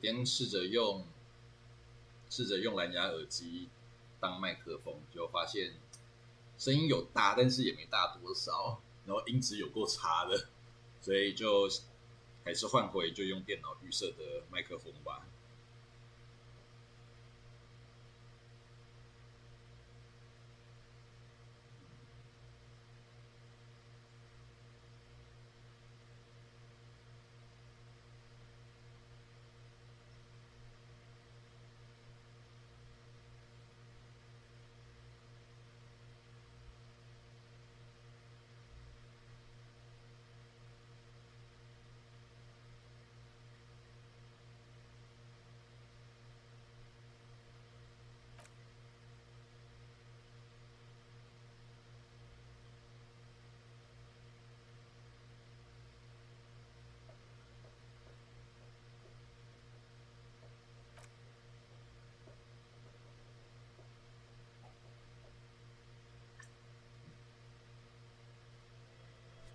天试着用蓝牙耳机当麦克风，就发现声音有大，但是也没大多少，然后音质有够差的，所以就还是换回就用电脑预设的麦克风吧。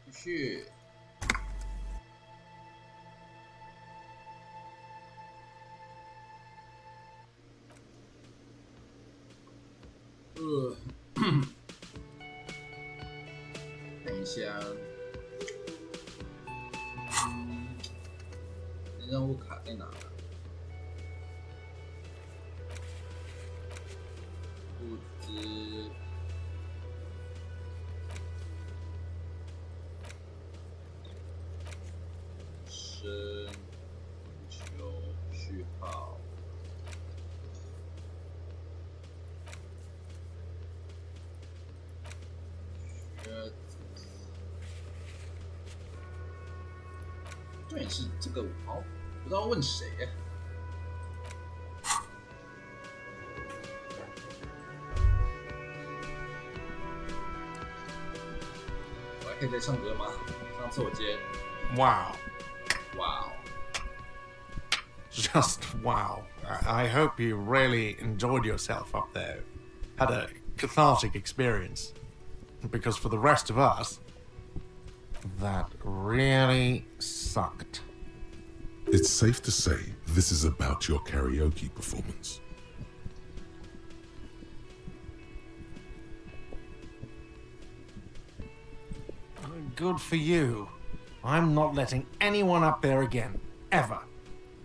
继续。等一下，任务卡在哪了？物资。文球序号，靴子，重点是这个我不知道问谁呀、我还可以再唱歌吗？上次我接。Wow. Wow. Just wow. I hope you really enjoyed yourself up there. Had a cathartic experience. Because for the rest of us, that really sucked. It's safe to say this is about your karaoke performance. Good for you. I'm not letting anyone up there again, ever.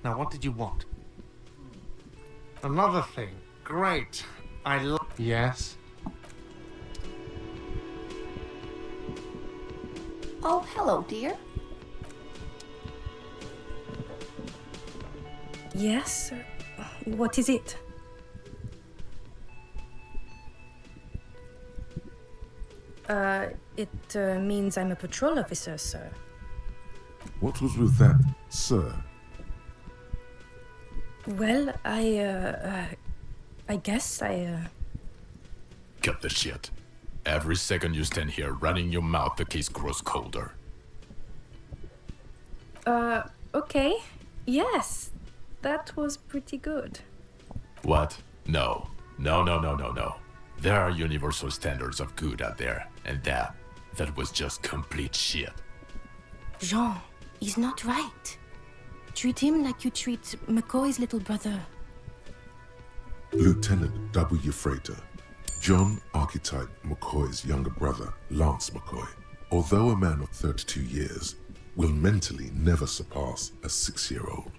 Now, what did you want? Another thing. Great. Yes? Oh, hello, dear. Yes? What is it? It means I'm a patrol officer, sir. What was with that, sir? Well, I guess I. Cut the shit. Every second you stand here running your mouth, the case grows colder. Okay. Yes. That was pretty good. What? No. No. There are universal standards of good out there, and that was just complete shit. Jean, he's not right. Treat him like you treat McCoy's little brother. Lieutenant W. Freighter, John Archetype McCoy's younger brother, Lance McCoy, although a man of 32 years, will mentally never surpass a 6-year-old.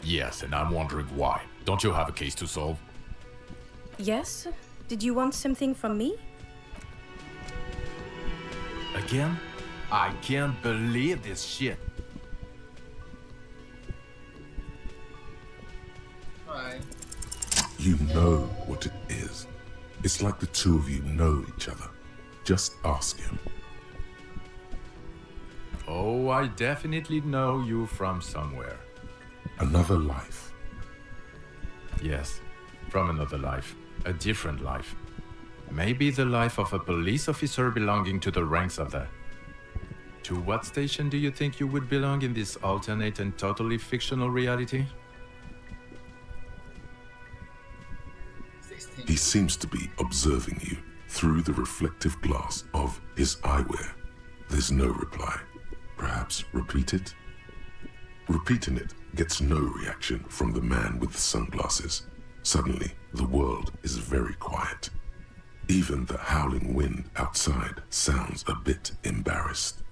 Yes, and I'm wondering why. Don't you have a case to solve? Yes? Did you want something from me? Again? I can't believe this shit. Hi. You know what it is. It's like the two of you know each other. Just ask him. Oh, I definitely know you from somewhere. Another life. Yes, From another life. A different life. Maybe the life of a police officer belonging to the ranks of the... To what station do you think you would belong in this alternate and totally fictional reality? He seems to be observing you through the reflective glass of his eyewear. There's no reply. Perhaps repeat it? Repeating it gets no reaction from the man with the sunglasses. Suddenly, the world is very quiet. Even the howling wind outside sounds a bit embarrassed.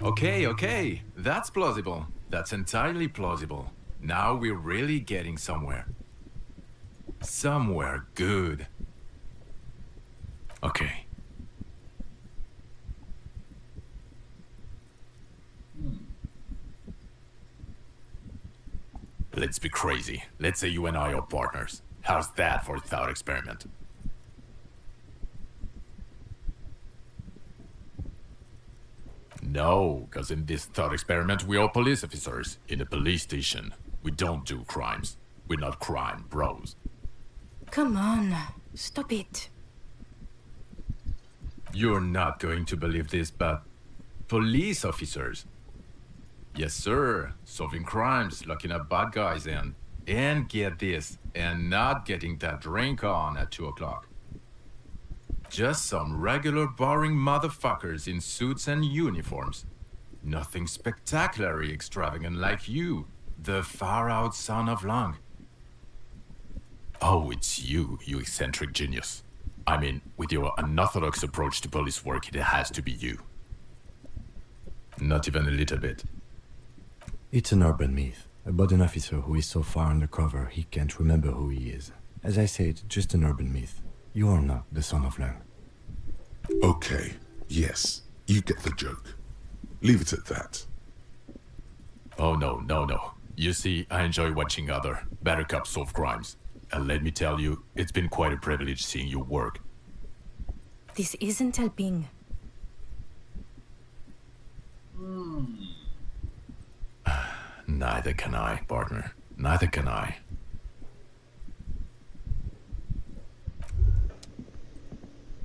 Okay. That's plausible. That's entirely plausible. Now we're really getting somewhere. Somewhere good. Okay. Let's be crazy. Let's say you and I are partners. How's that for a thought experiment? No, because in this thought experiment we are police officers in a police station. We don't do crimes. We're not crime bros. Come on, stop it. You're not going to believe this, but police officers. Yes, sir. Solving crimes, locking up bad guys in. And get this, and not getting that drink on at 2 o'clock. Just some regular boring motherfuckers in suits and uniforms. Nothing spectacularly extravagant like you, the far-out son of Lang. Oh, it's you, you eccentric genius. I mean, with your unorthodox approach to police work, it has to be you. Not even a little bit. It's an urban myth about an officer who is so far undercover he can't remember who he is. As I said, just an urban myth. You are not the son of Lang. Okay, yes, you get the joke. Leave it at that. Oh, no. You see, I enjoy watching other better cops solve crimes. And let me tell you, it's been quite a privilege seeing you work. This isn't helping. Neither can I, partner. Neither can I.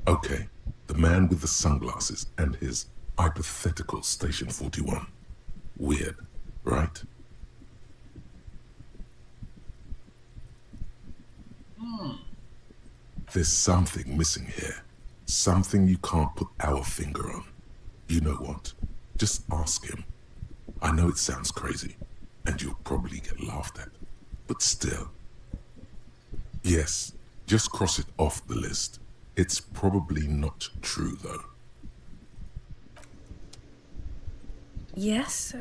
Okay, the man with the sunglasses and his hypothetical Station 41. Weird, right? There's something missing here. Something you can't put our finger on. You know what? Just ask him. I know it sounds crazy, and you'll probably get laughed at. But still. Yes, just cross it off the list. It's probably not true, though. Yes?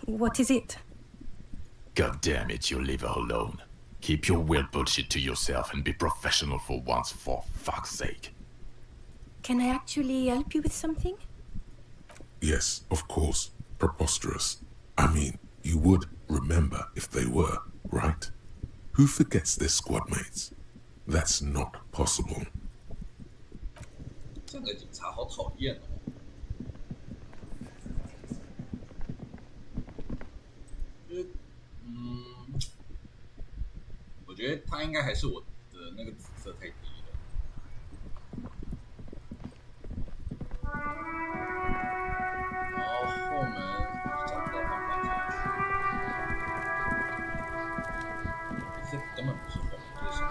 What is it? God damn it, you leave her alone. Keep your weird bullshit to yourself and be professional for once, for fuck's sake. Can I actually help you with something? Yes, of course. Preposterous. I mean, you would remember if they were, right? Who forgets their squad mates? That's not possible. 这个警察好讨厌哦。就是，我觉得他应该还是我的那个紫色太低了。然后后门找不到方法进去，这根本不是后门，这是什么？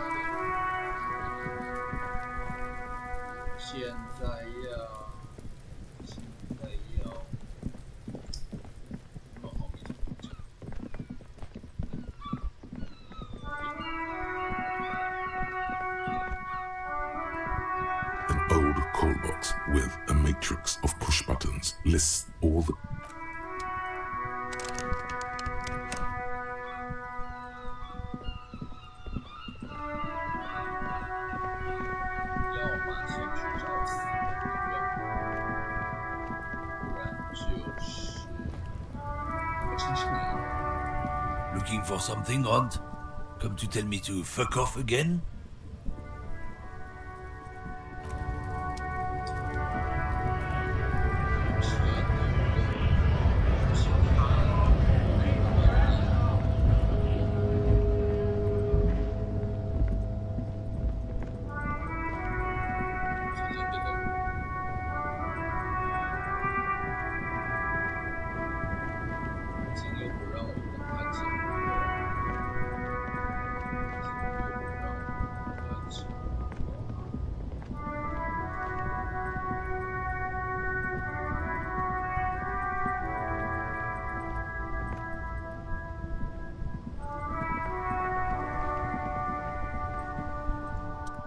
现在要，好迷茫。An old call box with a matrix of push buttons lists all the... Looking for something, Rod? Come to tell me to fuck off again?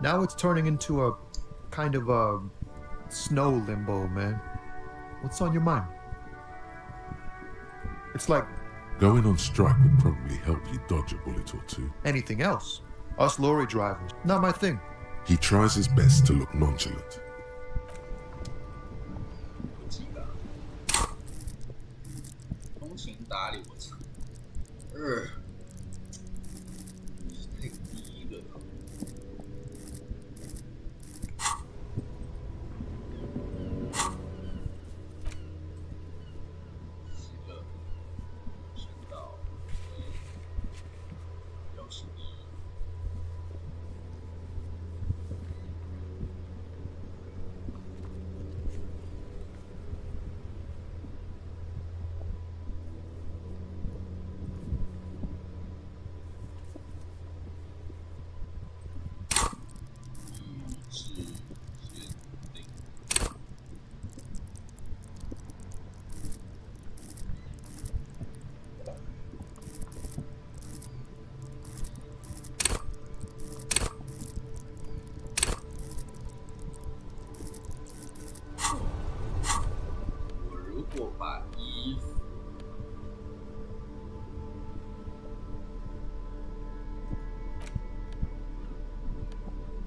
Now it's turning into a kind of a snow limbo, man. What's on your mind? It's like Going on strike would probably help you dodge a bullet or two. anything else. Us lorry drivers, not my thing. He tries his best to look nonchalant. 不记得。通情达理，我操，太低了。行了，升到61。如果把衣服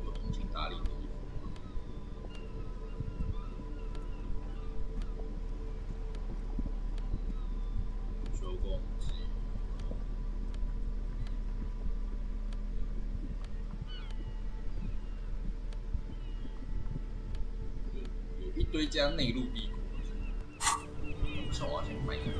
有通情达理的衣服，周公鸡，有一堆加内陆帝国。趁我先买一个。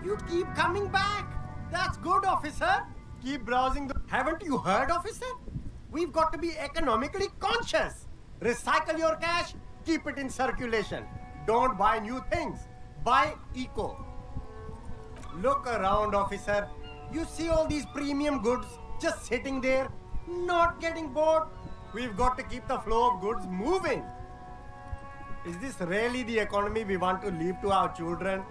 You keep coming back. That's good, officer. Keep browsing the... Haven't you heard, officer? We've got to be economically conscious. Recycle your cash, keep it in circulation. Don't buy new things. Buy eco. Look around, officer. You see all these premium goods just sitting there, not getting bought. We've got to keep the flow of goods moving. Is this really the economy we want to leave to our children?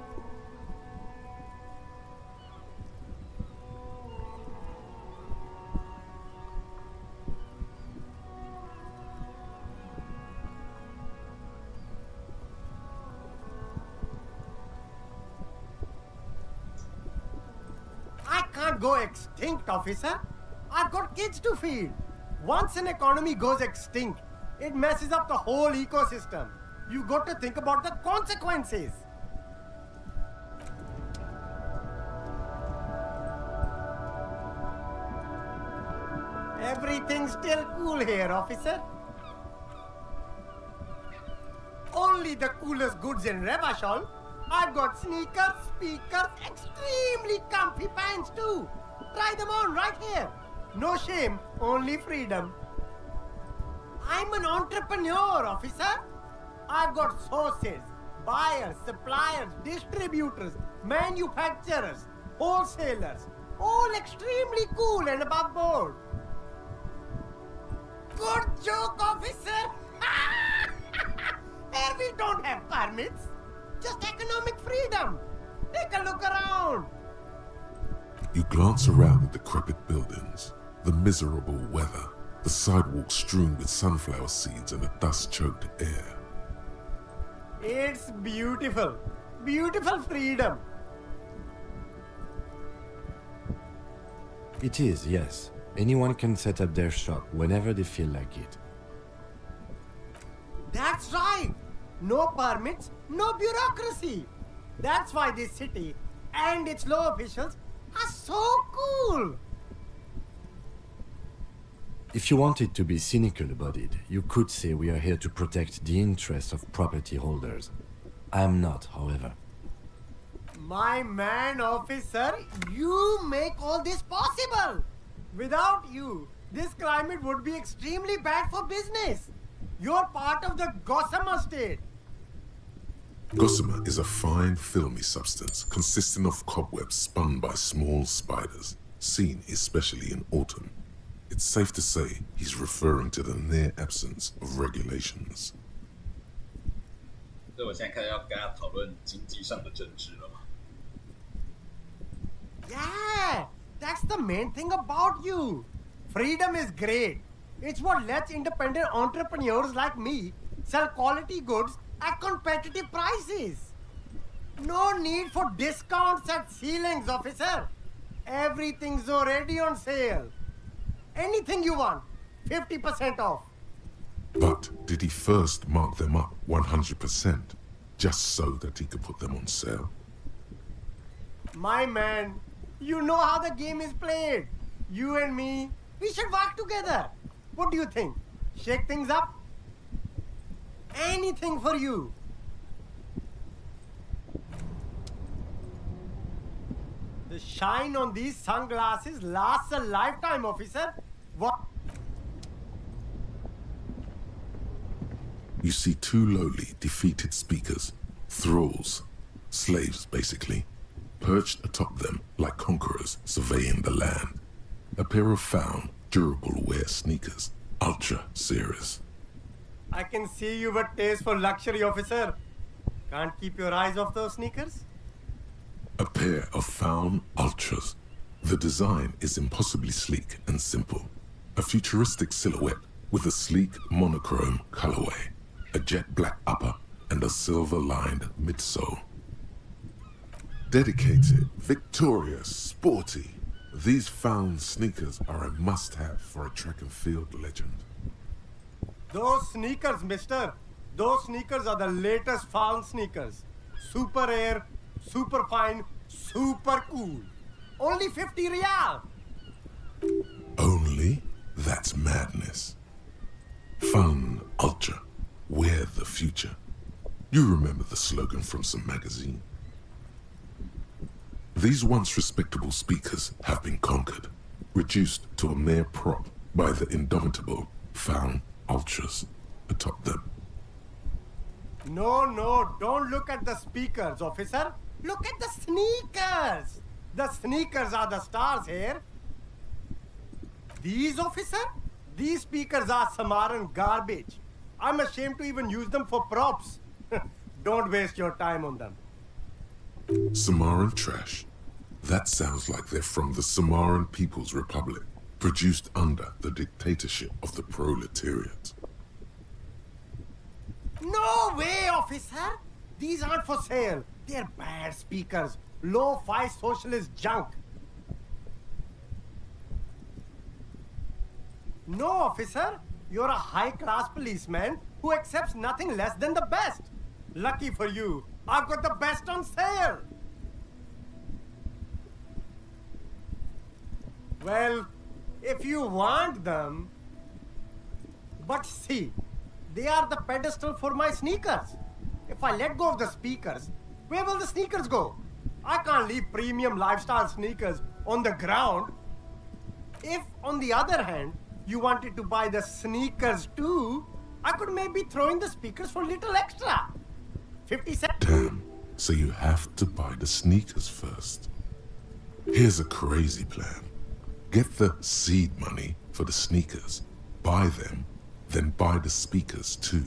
I can't go extinct, officer. I've got kids to feed. Once an economy goes extinct, it messes up the whole ecosystem. You got to think about the consequences. Everything's still cool here, officer. Only the coolest goods in Revachol. I've got sneakers, speakers, extremely comfy pants too. Try them on right here. No shame, only freedom. I'm an entrepreneur, officer. I've got sources, buyers, suppliers, distributors, manufacturers, wholesalers, all extremely cool and above board. Good joke, officer. Here we don't have permits. Just economic freedom. Take a look around. You glance around the decrepit buildings, the miserable weather, the sidewalks strewn with sunflower seeds and a dust-choked air. It's beautiful. Beautiful freedom. It is, yes. Anyone can set up their shop whenever they feel like it. That's right. No permits, no bureaucracy. That's why this city and its low officials are so cool. If you wanted to be cynical about it, you could say we are here to protect the interests of property holders. I am not, however. My man, officer, you make all this possible. Without you, this climate would be extremely bad for business. You're part of the Gossamer state. Gossamer is a fine, filmy substance consisting of cobwebs spun by small spiders, seen especially in autumn. It's safe to say he's referring to the near absence of regulations. 所以我现在开始要跟他讨论经济上的政治了嘛。Yeah, that's the main thing about you. Freedom is great. It's what lets independent entrepreneurs like me sell quality goods at competitive prices. No need for discounts at ceilings, officer. Everything's already on sale. Anything you want, 50% off. But did he first mark them up 100%, just so that he could put them on sale? My man, you know how the game is played. You and me, we should work together. What do you think? Shake things up? Anything for you. The shine on these sunglasses lasts a lifetime, officer. What? You see two lowly, defeated speakers, thralls, slaves basically, perched atop them like conquerors surveying the land. A pair of found, durable wear sneakers, Ultra Series. I can see you've a taste for luxury, officer. Can't keep your eyes off those sneakers? A pair of found Ultras. The design is impossibly sleek and simple. A futuristic silhouette with a sleek monochrome colorway, a jet black upper, and a silver-lined midsole. Dedicated, victorious, sporty, these found sneakers are a must-have for a track and field legend. Those sneakers, mister. Those sneakers are the latest found sneakers. Super air, super fine, super cool. Only 50 riyal. Only? That's madness. Fun Ultra. Wear the future. You remember the slogan from some magazine. These once respectable speakers have been conquered, reduced to a mere prop by the indomitable found Ultras atop them. No, don't look at the speakers, officer. Look at the sneakers. The sneakers are the stars here. These, officer? These speakers are Samaran garbage. I'm ashamed to even use them for props. Don't waste your time on them. Samaran trash. That sounds like they're from the Samaran People's Republic, produced under the dictatorship of the proletariat. No way, officer! These aren't for sale. They're bad speakers. Low-fi socialist junk. No, officer. You're a high-class policeman who accepts nothing less than the best. Lucky for you, I've got the best on sale. Well, if you want them... But see, they are the pedestal for my sneakers. If I let go of the speakers, where will the sneakers go? I can't leave premium lifestyle sneakers on the ground. If, on the other hand, you wanted to buy the sneakers too, I could maybe throw in the speakers for a little extra. 50 cents. Damn, so you have to buy the sneakers first. Here's a crazy plan. Get the seed money for the sneakers, buy them, then buy the speakers too.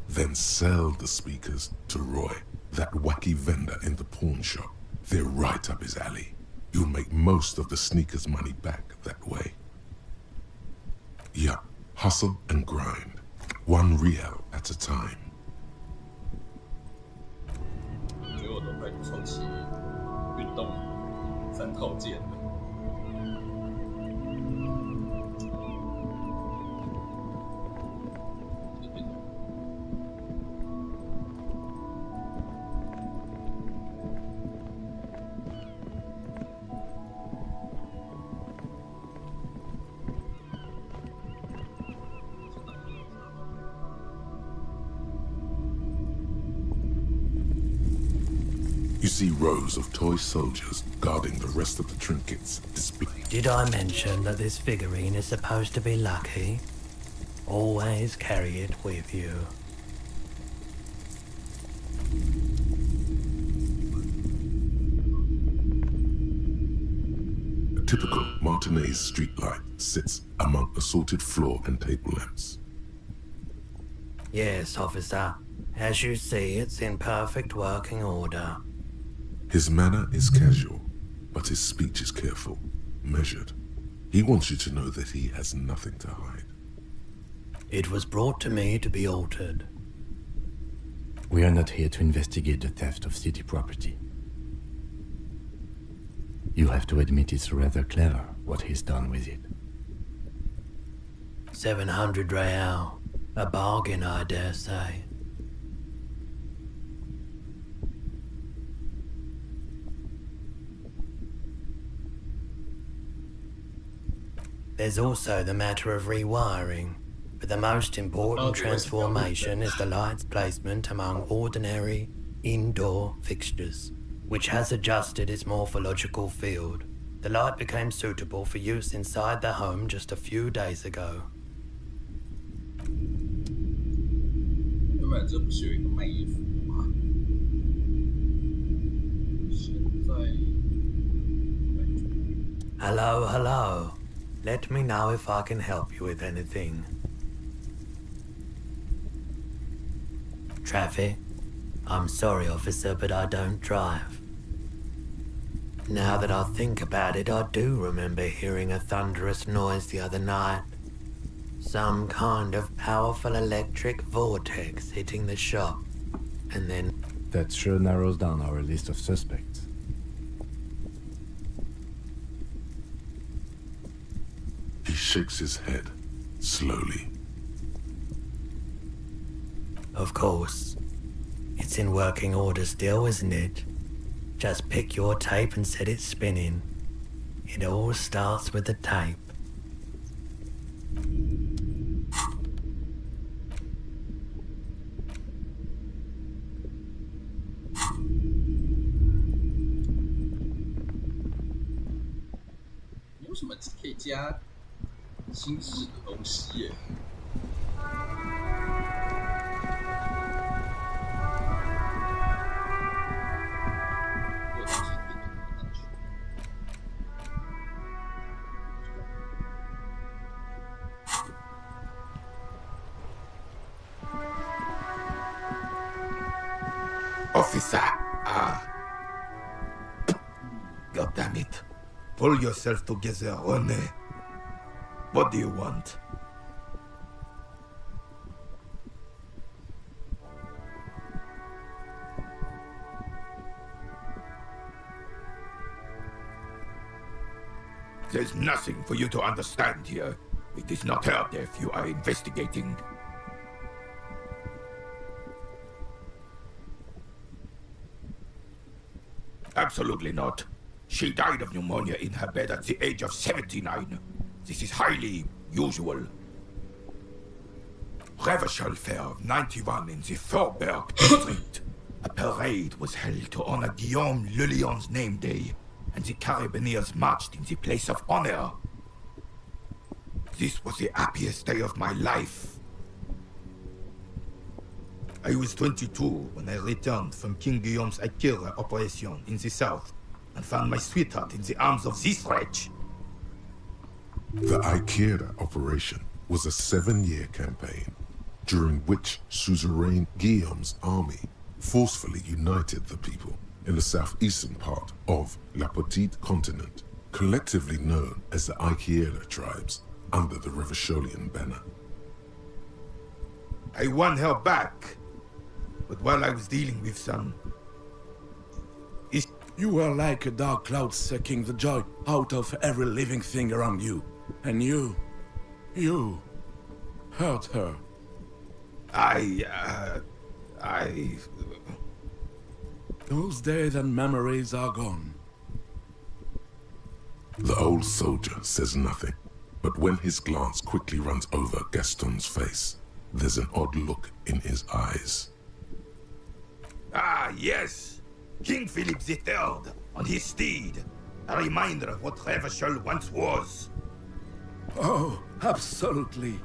Then sell the speakers to Roy, that wacky vendor in the pawn shop. They're right up his alley. You'll make most of the sneakers money back that way. Yeah, hustle and grind. 1 rial at a time. 我觉得我都快凑齐运动3套件了。You see rows of toy soldiers guarding the rest of the trinkets displayed. Did I mention that this figurine is supposed to be lucky? Always carry it with you. A typical Martinez streetlight sits among assorted floor and table lamps. Yes, officer. As you see, it's in perfect working order. His manner is casual, but his speech is careful, measured. He wants you to know that he has nothing to hide. It was brought to me to be altered. We are not here to investigate the theft of city property. You have to admit it's rather clever what he's done with it. 700 real. A bargain, I dare say. There's also the matter of rewiring, but the most important transformation is the light's placement among ordinary indoor fixtures, which has adjusted its morphological field. The light became suitable for use inside the home just a few days ago. 原本这不是有一个卖衣服的吗？现在 Hello, hello. Let me know if I can help you with anything. Traffic? I'm sorry, officer, but I don't drive. Now that I think about it, I do remember hearing a thunderous noise the other night. Some kind of powerful electric vortex hitting the shop, and then... That sure narrows down our list of suspects. He shakes his head, slowly. Of course. It's in working order still, isn't it? Just pick your tape and set it spinning. It all starts with the tape.有什么可以加心智的东西耶？有东西可以上去。Officer! God damn it. Pull yourself together, René. What do you want? There's nothing for you to understand here. It is not her death you are investigating. Absolutely not. She died of pneumonia in her bed at the age of 79. This is highly usual. Revachol fell 91 in the Faubourg Street. A parade was held to honor Guillaume Le Lion's name day, and the Carabineers marched in the place of honor. This was the happiest day of my life. I was 22 when I returned from King Guillaume's Akira operation in the south, and found my sweetheart in the arms of this wretch. The Ikeda operation was a 7-year campaign, during which suzerain Guillaume's army forcefully united the people in the southeastern part of La Petite Continent, collectively known as the Ikeda tribes, under the Revacholian banner. I won her back, but while I was dealing with some... You were like a dark cloud sucking the joy out of every living thing around you. And you hurt her. Those days and memories are gone. The old soldier says nothing, but when his glance quickly runs over Gaston's face, there's an odd look in his eyes. Ah, yes! King Philip III on his steed. A reminder of what Revachol once was. Oh, absolutely.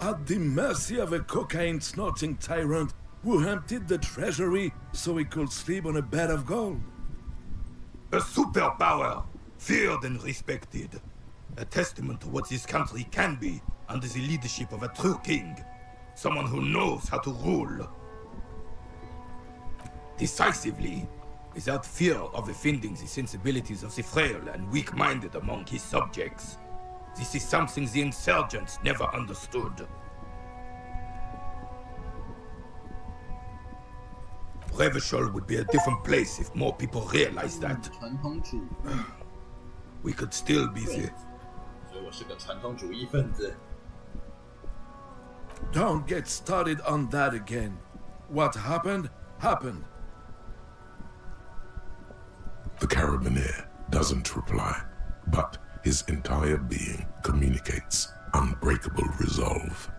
At the mercy of a cocaine-snorting tyrant who emptied the treasury so he could sleep on a bed of gold. A superpower, feared and respected. A testament to what this country can be under the leadership of a true king. Someone who knows how to rule. decisively, without fear of offending the sensibilities of the frail and weak-minded among his subjects. This is something the insurgents never understood. Revachol would be a different place if more people realized that. We could still be there. Don't get started on that again. What happened, happened. The Carabiner doesn't reply, but his entire being communicates unbreakable resolve.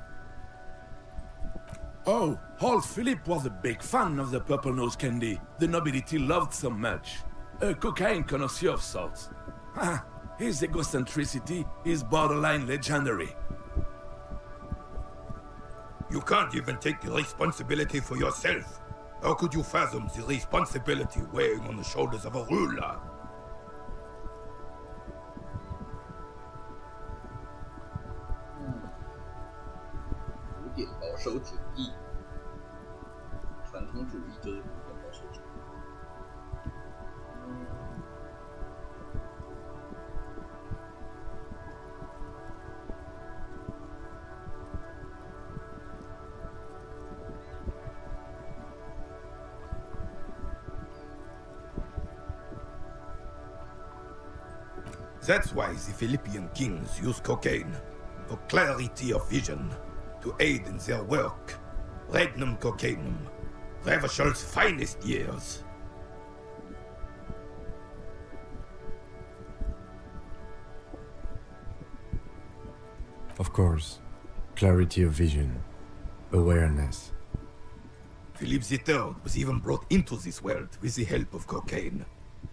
Oh, old Philip was a big fan of the purple nose candy the nobility loved so much. A cocaine connoisseur of sorts. His egocentricity is borderline legendary. You can't even take the responsibility for yourself. How could you fathom the responsibility weighing on the shoulders of a ruler? That's why the Philippian kings use cocaine, for clarity of vision, to aid in their work. Regnum cocainum, Revachol's finest years. Of course, clarity of vision, awareness. Philip III was even brought into this world with the help of cocaine.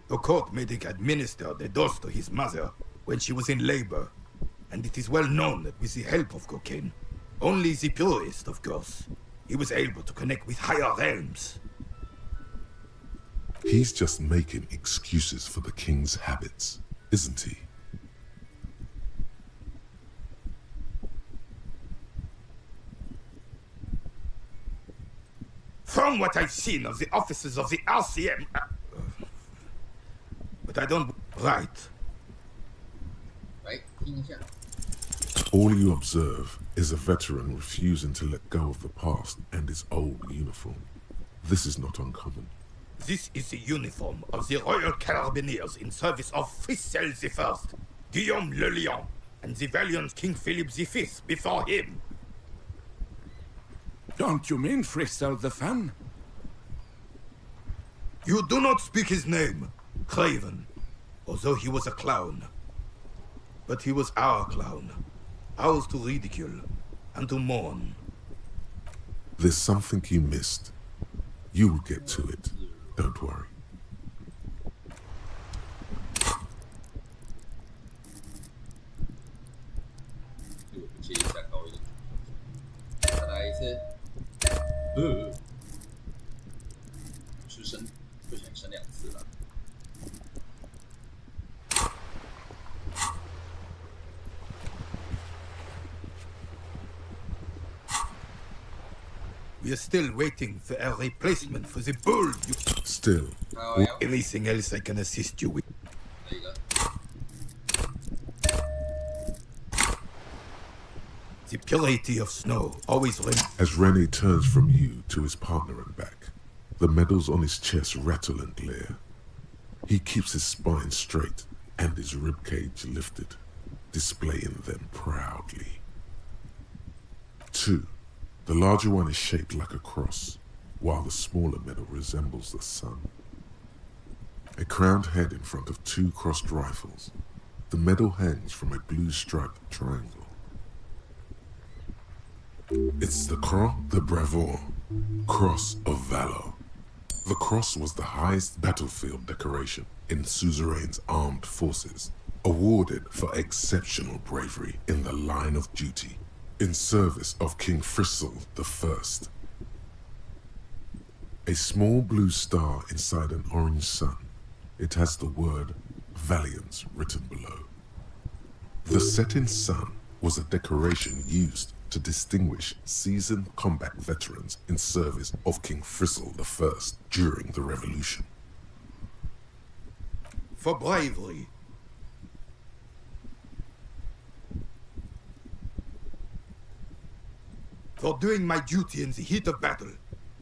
The court medic administered a dose to his mother when she was in labor, and it is well known that with the help of cocaine, only the purest, of course, he was able to connect with higher realms. He's just making excuses for the king's habits, isn't he? From what I've seen of the officers of the RCM... but I don't... Right. All you observe is a veteran refusing to let go of the past and his old uniform. This is not uncommon. This is the uniform of the Royal Carabineers in service of Frissel I, Guillaume le Lion, and the valiant King Philip V before him. Don't you mean Frissel the Fan? You do not speak his name, Craven, although he was a clown. But he was our clown, ours to ridicule and to mourn. There's something you missed. You will get to it. Don't worry. We are still waiting for a replacement for the bull. Still. Anything else I can assist you with? The purity of snow always remains. As Rennie turns from you to his partner and back, the medals on his chest rattle and glare. He keeps his spine straight and his ribcage lifted, displaying them proudly. 2. The larger one is shaped like a cross, while the smaller medal resembles the sun. A crowned head in front of 2 crossed rifles. The medal hangs from a blue striped triangle. It's the Croix de Bravoure, Cross of Valor. The cross was the highest battlefield decoration in Suzerain's armed forces, awarded for exceptional bravery in the line of duty, in service of King Frissel I. A small blue star inside an orange sun. It has the word Valiance written below. The setting sun was a decoration used to to distinguish seasoned combat veterans in service of King Frizzle I during the Revolution. For bravery. For doing my duty in the heat of battle.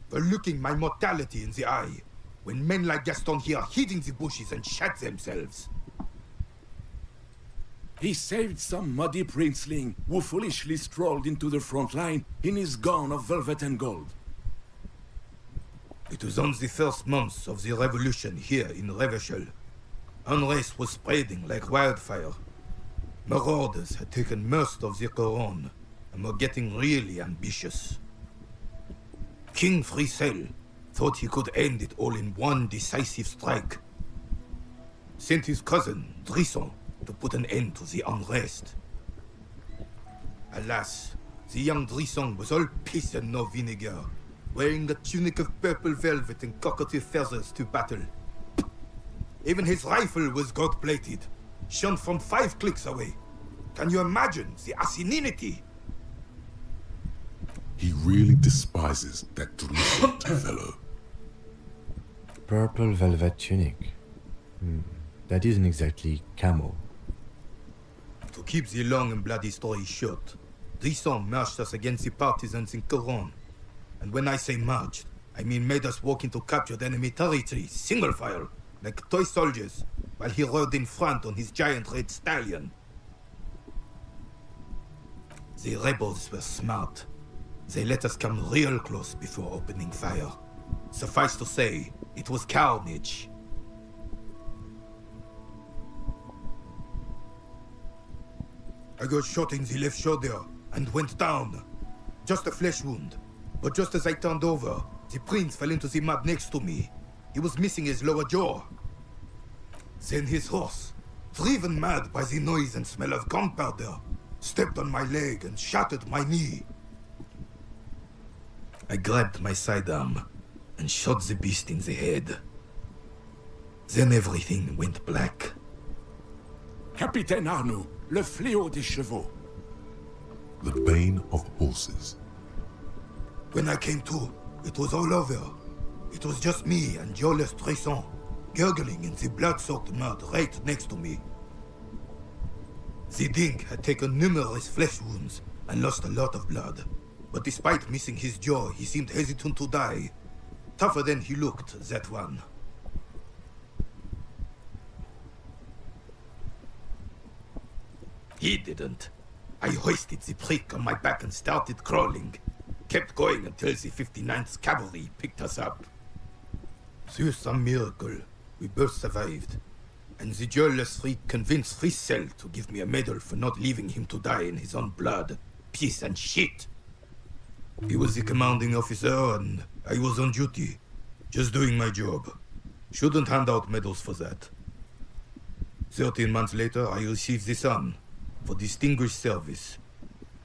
For looking my mortality in the eye. When men like Gaston here hid in the bushes and shot themselves. He saved some muddy princeling who foolishly strolled into the front line in his gown of velvet and gold. It was on the first months of the revolution here in Revachol. Unrest was spreading like wildfire. Marauders had taken most of the Couronne and were getting really ambitious. King Frizzle thought he could end it all in one decisive strike. Sent his cousin, Drisson, to put an end to the unrest. Alas, the young Drisson was all piss and no vinegar, wearing a tunic of purple velvet and cockatiel feathers to battle. Even his rifle was gold-plated, shone from 5 clicks away. Can you imagine the asininity? He really despises that Drisson fellow. Purple velvet tunic. That isn't exactly camo. To keep the long and bloody story short, Drisson marched us against the partisans in Couronne. And when I say marched, I mean made us walk into captured enemy territory, single file, like toy soldiers, while he rode in front on his giant red stallion. The rebels were smart. They let us come real close before opening fire. Suffice to say, it was carnage. I got shot in the left shoulder and went down. Just a flesh wound. But just as I turned over, the prince fell into the mud next to me. He was missing his lower jaw. Then his horse, driven mad by the noise and smell of gunpowder, stepped on my leg and shattered my knee. I grabbed my sidearm and shot the beast in the head. Then everything went black. Capitaine Arnoux, le fléau des chevaux. The bane of horses. When I came to, it was all over. It was just me and Jolas Tresson, gurgling in the blood-soaked mud right next to me. The Dink had taken numerous flesh wounds and lost a lot of blood. But despite missing his jaw, he seemed hesitant to die. Tougher than he looked, that one. He didn't. I hoisted the prick on my back and started crawling. Kept going until the 59th Cavalry picked us up. Through some miracle, we both survived. And the jealous freak convinced Frizzle to give me a medal for not leaving him to die in his own blood. Piece and shit. He was the commanding officer and I was on duty. Just doing my job. Shouldn't hand out medals for that. 13 months later, I received the Sun for distinguished service.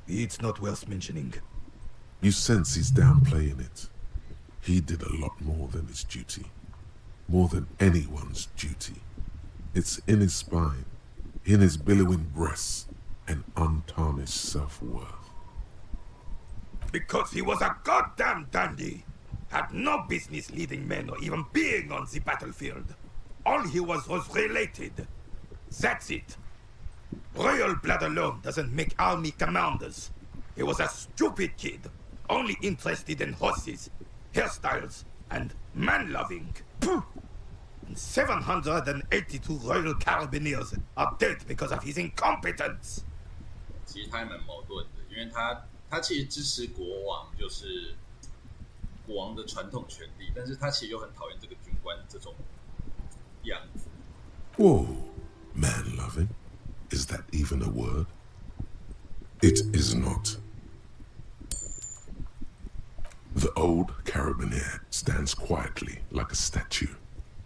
It's not worth mentioning. You sense he's downplaying it. He did a lot more than his duty. More than anyone's duty. It's in his spine, in his billowing breasts, and untarnished self-worth. Because he was a goddamn dandy. Had no business leading men or even being on the battlefield. All he was related. That's it. Royal blood alone doesn't make army commanders. He was a stupid kid, only interested in horses, hairstyles, and man-loving. And 782 Royal Carabiniers are dead because of his incompetence. 其实他还蛮矛盾的，因为他其实支持国王，就是国王的传统权利，但是他其实又很讨厌这个军官这种样子。Whoa, man-loving? Is that even a word? It is not. The old carabinier stands quietly like a statue,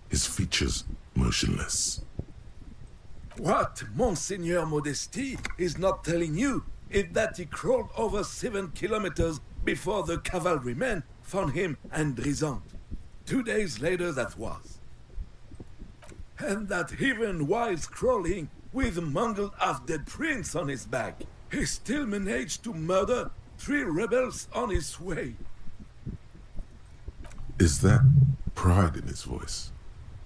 his features motionless. What Monseigneur Modesty is not telling you is that he crawled over 7 kilometers before the cavalrymen found him and Drisson. 2 days later that was. And that even whilst crawling with a mangled half-dead prince on his back, he still managed to murder 3 rebels on its way. Is that pride in his voice?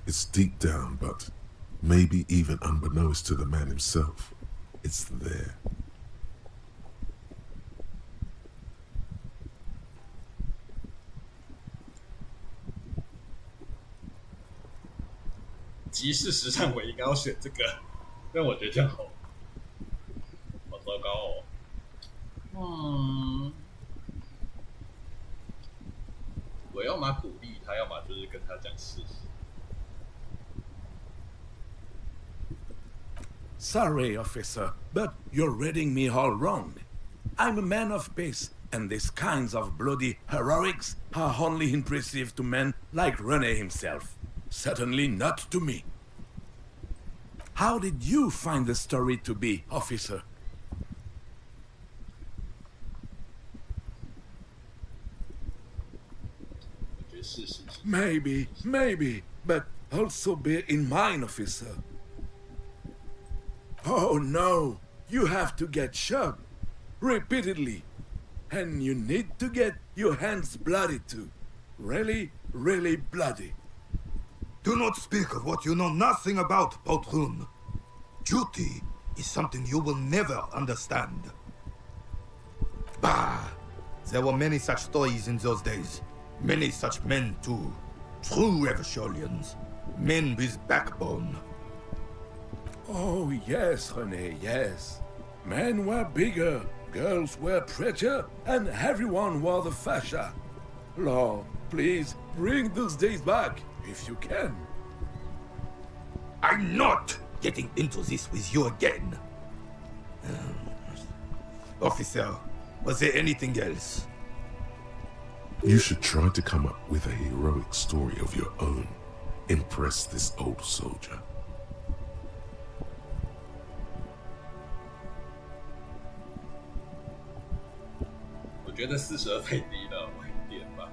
It's deep down, but maybe even unbeknownst to the man himself, it's there. "即事实上，我应该要选这个，但我觉得这样好糟糕哦。我要么鼓励他，要么就是跟他讲事实。Sorry, officer, but you're reading me all wrong. I'm a man of peace, and these kinds of bloody heroics are only impressive to men like René himself. Certainly not to me. How did you find the story to be, officer? Maybe, but also bear in mind, officer. Oh no, you have to get shot repeatedly, and you need to get your hands bloody too. Really, really bloody. Do not speak of what you know nothing about, Poltroon. Duty is something you will never understand. Bah! There were many such stories in those days. Many such men too. True Revacholians. Men with backbone. Oh yes, René, yes. Men were bigger, girls were prettier, and everyone wore the fascia. Lord, please bring those days back, if you can. I'm not getting into this with you again. Officer, was there anything else? You should try to come up with a heroic story of your own. Impress this old soldier. I觉得42太低了，晚一点吧。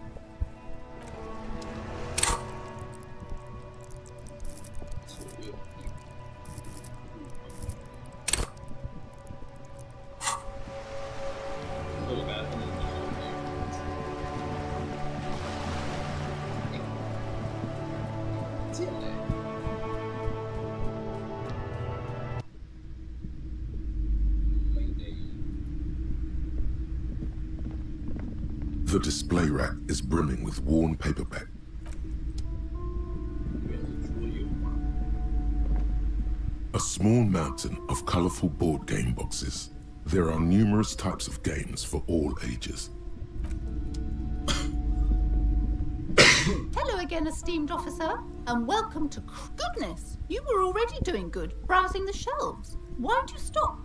The display rack is brimming with worn paperback. A small mountain of colorful board game boxes. There are numerous types of games for all ages. Hello again, esteemed officer, and welcome to... Goodness, you were already doing good, browsing the shelves. Why'd you stop?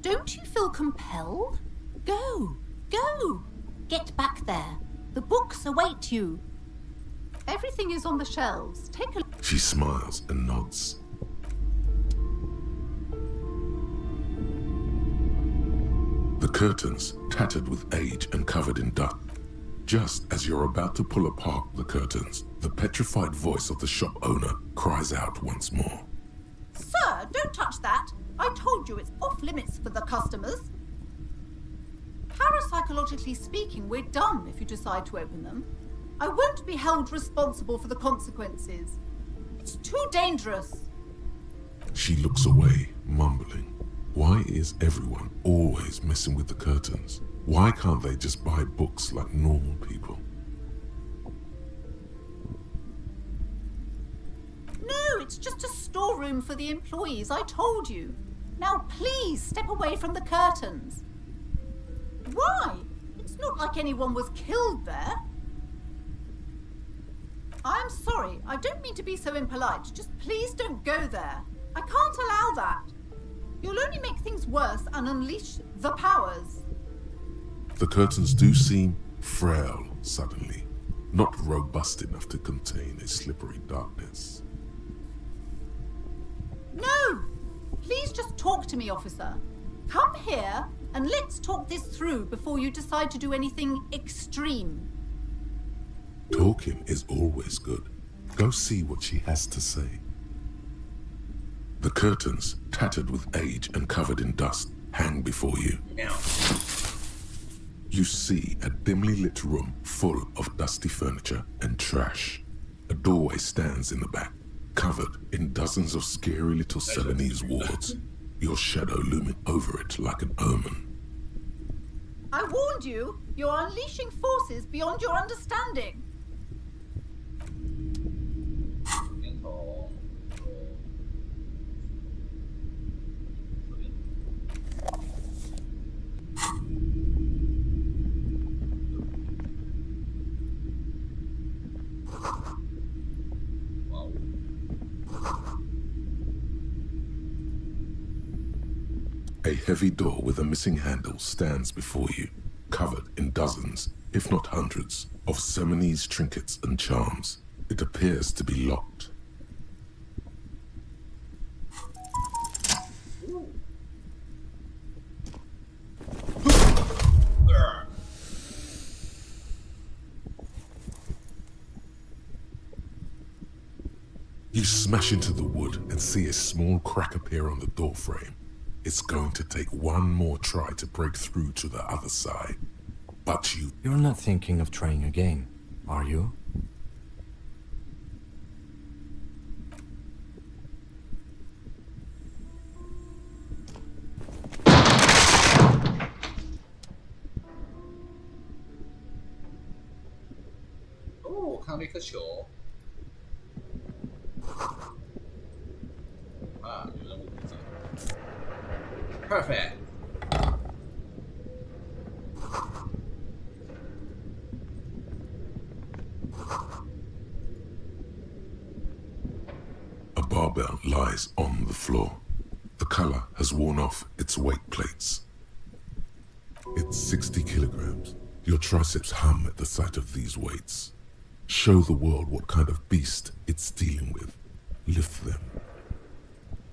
Don't you feel compelled? Go, go! Get back there. The books await you. Everything is on the shelves. Take a look. She smiles and nods. The curtains, tattered with age and covered in dust. Just as you're about to pull apart the curtains, the petrified voice of the shop owner cries out once more. Sir, don't touch that. I told you it's off limits for the customers. Parapsychologically speaking, we're done if you decide to open them. I won't be held responsible for the consequences. It's too dangerous. She looks away, mumbling. Why is everyone always messing with the curtains? Why can't they just buy books like normal people? No, it's just a storeroom for the employees, I told you. Now please step away from the curtains. Why? It's not like anyone was killed there. I'm sorry, I don't mean to be so impolite. Just please don't go there. I can't allow that. You'll only make things worse and unleash the powers. The curtains do seem frail suddenly, not robust enough to contain a slippery darkness. No! Please just talk to me, officer. Come here and let's talk this through before you decide to do anything extreme. Talking is always good. Go see what she has to say. The curtains, tattered with age and covered in dust, hang before you. You see a dimly lit room full of dusty furniture and trash. A doorway stands in the back, covered in dozens of scary little Celanese wards, your shadow looming over it like an omen. I warned you! You're unleashing forces beyond your understanding! A heavy door with a missing handle stands before you, covered in dozens, if not hundreds, of Celanese trinkets and charms. It appears to be locked. You smash into the wood and see a small crack appear on the doorframe. It's going to take one more try to break through to the other side. But You're not thinking of trying again, are you? Oh, 我看到一颗球。啊，有人物补给。Perfect. a barbell lies on the floor. The color has worn off its weight plates. It's 60 kilograms. Your triceps hum at the sight of these weights. Show the world what kind of beast it's dealing with. Lift them.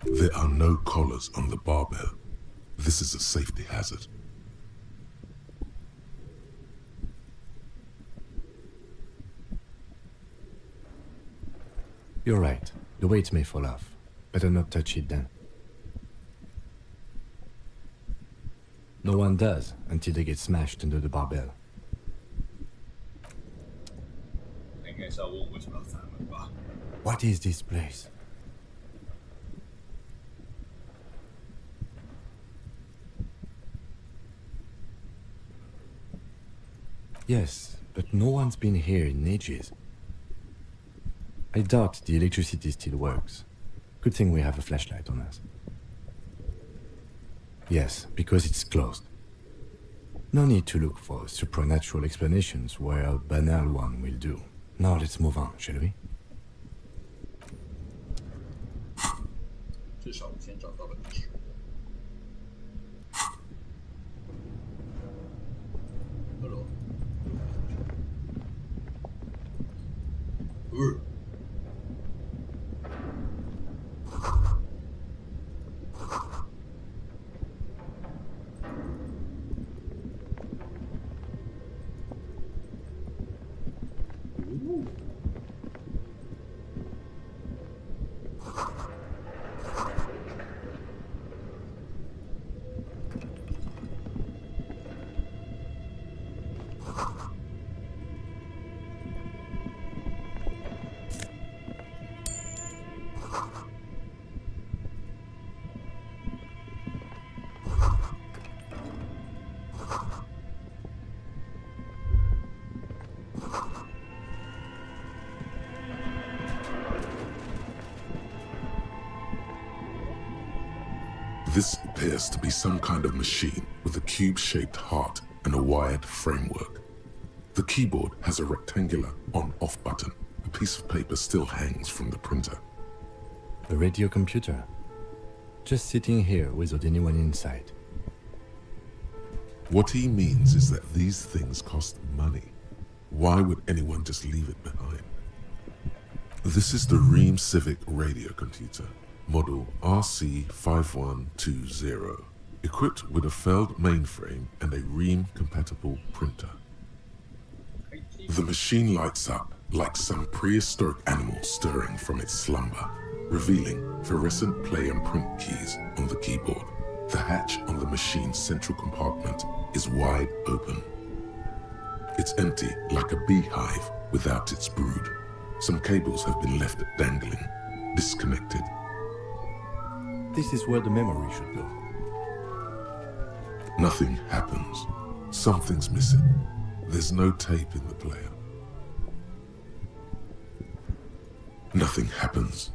There are no collars on the barbell. This is a safety hazard. You're right. The weight may fall off. Better not touch it then. No one does until they get smashed under the barbell. What is this place? Yes, but no one's been here in ages. I doubt the electricity still works. Good thing we have a flashlight on us. Yes, because it's closed. No need to look for supernatural explanations where a banal one will do. Now let's move on, shall we? 至少我先找到了一球。Hello。This appears to be some kind of machine with a cube-shaped heart and a wired framework. The keyboard has a rectangular on-off button. A piece of paper still hangs from the printer. A radio computer. Just sitting here without anyone inside. What he means is that these things cost money. Why would anyone just leave it behind? This is the Ream Civic radio computer, model RC5120, equipped with a Feld mainframe and a Ream-compatible printer. The machine lights up like some prehistoric animal stirring from its slumber, revealing fluorescent play and print keys on the keyboard. The hatch on the machine's central compartment is wide open. It's empty like a beehive without its brood. Some cables have been left dangling, disconnected. This is where the memory should go. Nothing happens. Something's missing. There's no tape in the player. Nothing happens.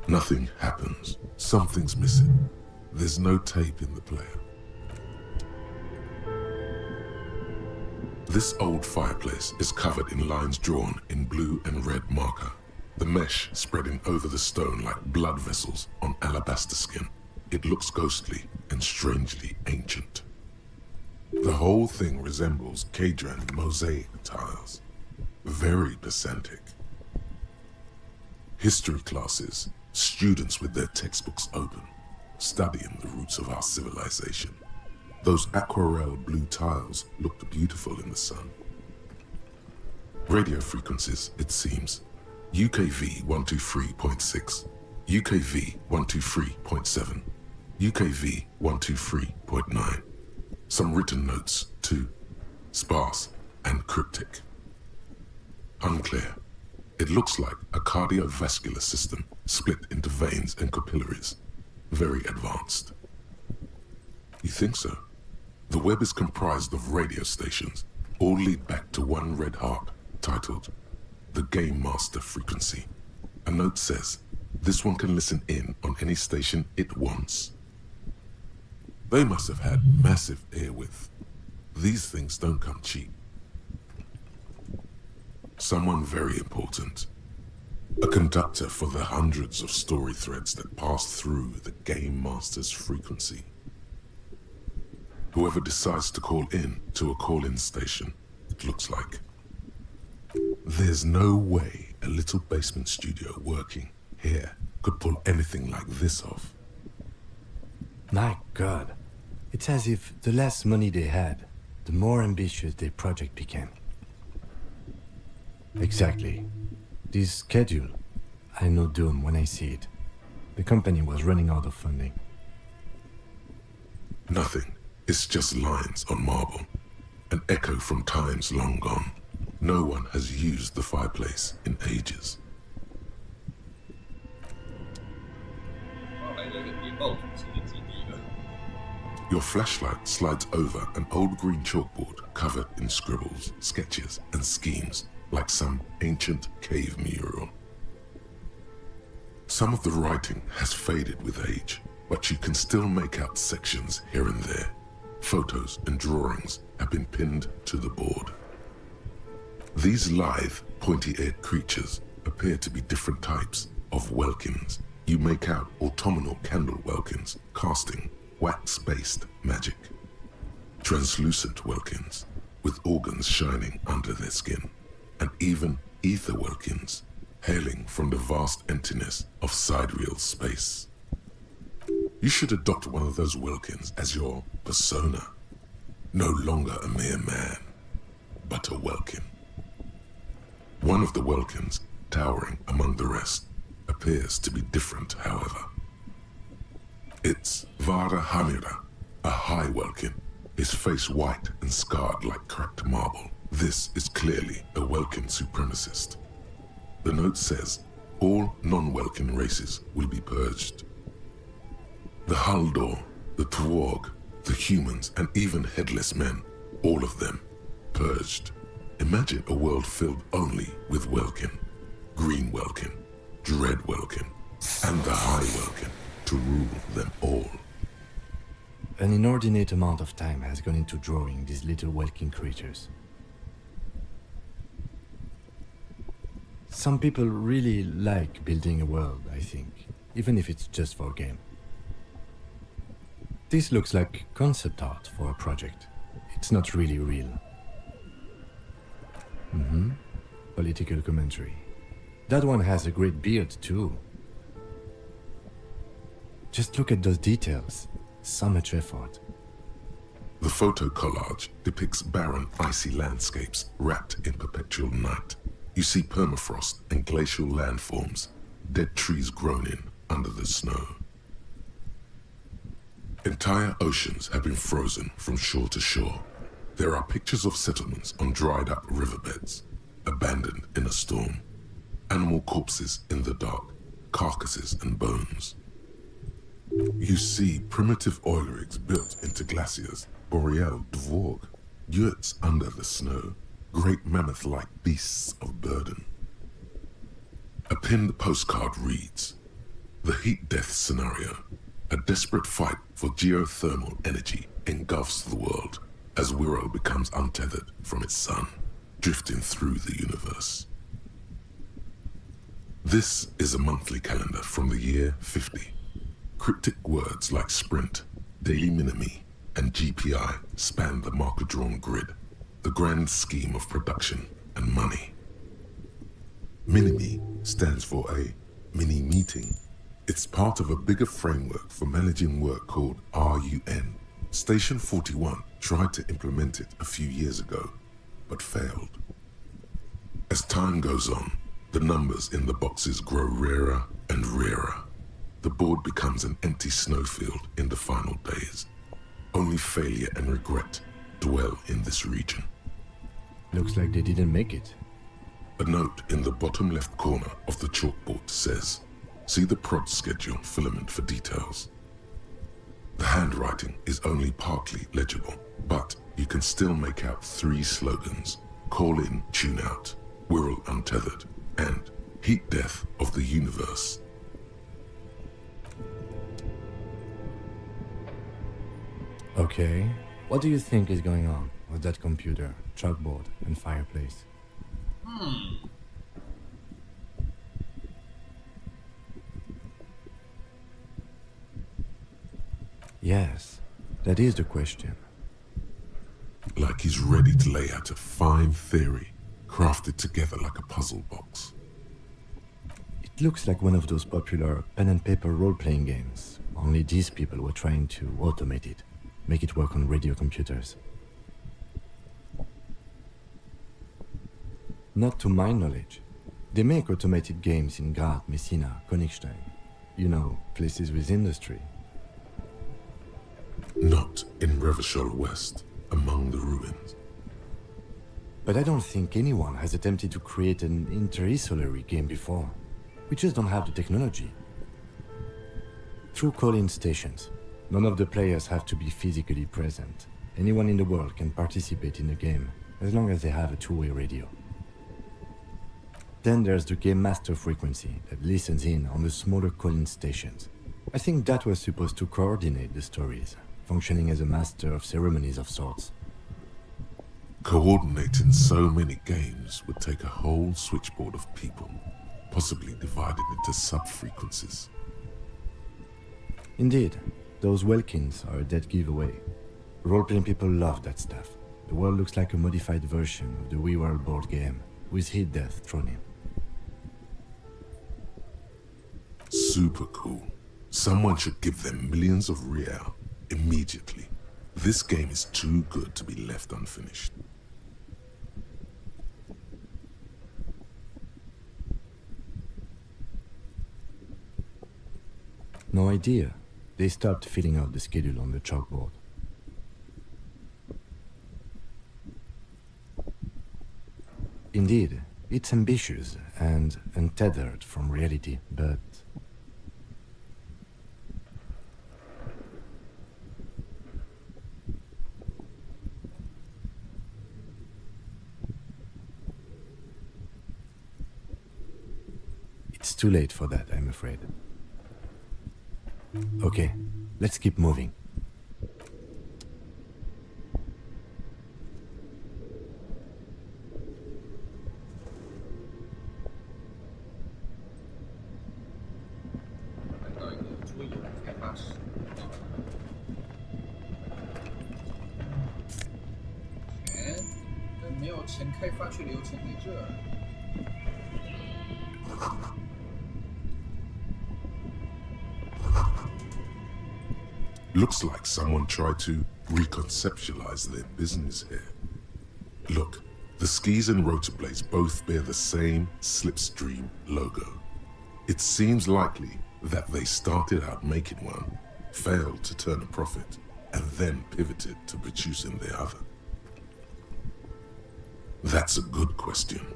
Nothing happens. Something's missing. There's no tape in the player. This old fireplace is covered in lines drawn in blue and red marker, the mesh spreading over the stone like blood vessels on alabaster skin. It looks ghostly and strangely ancient. The whole thing resembles Kajran mosaic tiles. Very pedantic. History classes, students with their textbooks open, studying the roots of our civilization. Those aquarelle blue tiles looked beautiful in the sun. Radio frequencies, it seems. UKV 123.6, UKV 123.7, UKV 123.9. Some written notes, too. Sparse and cryptic. Unclear. It looks like a cardiovascular system split into veins and capillaries. Very advanced. You think so? The web is comprised of radio stations, all lead back to one red heart, titled the Game Master Frequency. A note says, this one can listen in on any station it wants. They must have had massive airwidth. These things don't come cheap. Someone very important. A conductor for the hundreds of story threads that pass through the Game Master's frequency. Whoever decides to call in to a call-in station, it looks like. There's no way a little basement studio working here could pull anything like this off. My God. It's as if the less money they had, the more ambitious their project became. Exactly. This schedule, I know doom when I see it. The company was running out of funding. Nothing. It's just lines on marble. An echo from times long gone. No one has used the fireplace in ages. Your flashlight slides over an old green chalkboard covered in scribbles, sketches, and schemes like some ancient cave mural. Some of the writing has faded with age, but you can still make out sections here and there. Photos and drawings have been pinned to the board. These lithe, pointy-eared creatures appear to be different types of welkins. You make out autumnal candle welkins casting wax-based magic. Translucent welkins with organs shining under their skin. And even ether welkins hailing from the vast emptiness of sidereal space. You should adopt one of those welkins as your persona. No longer a mere man, but a welkin. One of the welkins, towering among the rest, appears to be different, however. It's Vara Hamira, a high welkin, his face white and scarred like cracked marble. This is clearly a Welkin supremacist. The note says, all non-Welkin races will be purged. The Haldor, the Tuareg, the humans, and even headless men, all of them, purged. Imagine a world filled only with Welkin, Green Welkin, Dread Welkin, and the High Welkin to rule them all. An inordinate amount of time has gone into drawing these little Welkin creatures. Some people really like building a world, I think, even if it's just for a game. This looks like concept art for a project. It's not really real. Political commentary. That one has a great beard, too. Just look at those details. So much effort. The photo collage depicts barren, icy landscapes wrapped in perpetual night. You see permafrost and glacial landforms, dead trees grown in under the snow. Entire oceans have been frozen from shore to shore. There are pictures of settlements on dried up riverbeds, abandoned in a storm, animal corpses in the dark, carcasses and bones. You see primitive oil rigs built into glaciers, boreal dvorg, yurts under the snow, great mammoth-like beasts of burden. A pinned postcard reads, "The heat death scenario, a desperate fight for geothermal energy engulfs the world as Wirral becomes untethered from its sun, drifting through the universe." This is a monthly calendar from the year 50. Cryptic words like sprint, daily minimi, and GPI span the marker-drawn grid, the grand scheme of production and money. Minimi stands for a mini-meeting. It's part of a bigger framework for managing work called RUN. Station 41 tried to implement it a few years ago, but failed. As time goes on, the numbers in the boxes grow rarer and rarer. The board becomes an empty snowfield in the final days. Only failure and regret dwell in this region. Looks like they didn't make it. A note in the bottom left corner of the chalkboard says, "See the prod schedule filament for details." The handwriting is only partly legible, but you can still make out 3 slogans: "Call in, tune out," "Wirral untethered," and "Heat death of the universe." Okay, what do you think is going on with that computer, chalkboard, and fireplace? Yes, that is the question. Like he's ready to lay out a fine theory, crafted together like a puzzle box. It looks like one of those popular pen and paper role-playing games, only these people were trying to automate it, make it work on radio computers. Not to my knowledge. They make automated games in Graz, Messina, Königstein. You know, places with industry. Not in Revachol West, among the ruins. But I don't think anyone has attempted to create an inter-isolary game before. We just don't have the technology. Through call-in stations, none of the players have to be physically present. Anyone in the world can participate in the game, as long as they have a two-way radio. Then there's the game master frequency that listens in on the smaller call-in stations. I think that was supposed to coordinate the stories, functioning as a master of ceremonies of sorts. Coordinating so many games would take a whole switchboard of people, possibly divided into sub-frequencies. Indeed, those Welkins are a dead giveaway. Role-playing people love that stuff. The world looks like a modified version of the Wirral board game, with heat death thrown in. Super cool. Someone should give them millions of real immediately. This game is too good to be left unfinished. No idea. They stopped filling out the schedule on the chalkboard. Indeed, it's ambitious and untethered from reality, but... It's too late for that, I'm afraid. Okay, let's keep moving. Looks like someone tried to reconceptualize their business here. Look, the skis and rotor blades both bear the same Slipstream logo. It seems likely that they started out making one, failed to turn a profit, and then pivoted to producing the other. That's a good question.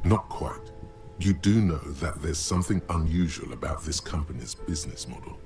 Not quite. You do know that there's something unusual about this company's business model.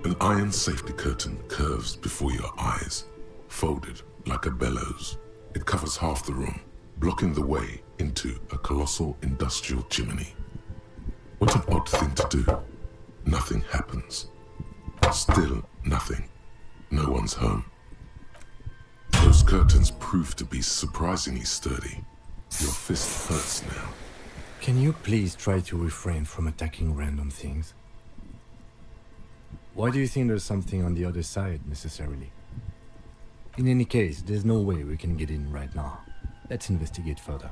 An iron safety curtain curves before your eyes, folded like a bellows. It covers half the room, blocking the way into a colossal industrial chimney. What an odd thing to do. Nothing happens. Still nothing. No one's home. Those curtains prove to be surprisingly sturdy. Your fist hurts now. Can you please try to refrain from attacking random things? Why do you think there's something on the other side, necessarily? In any case, there's no way we can get in right now. Let's investigate further.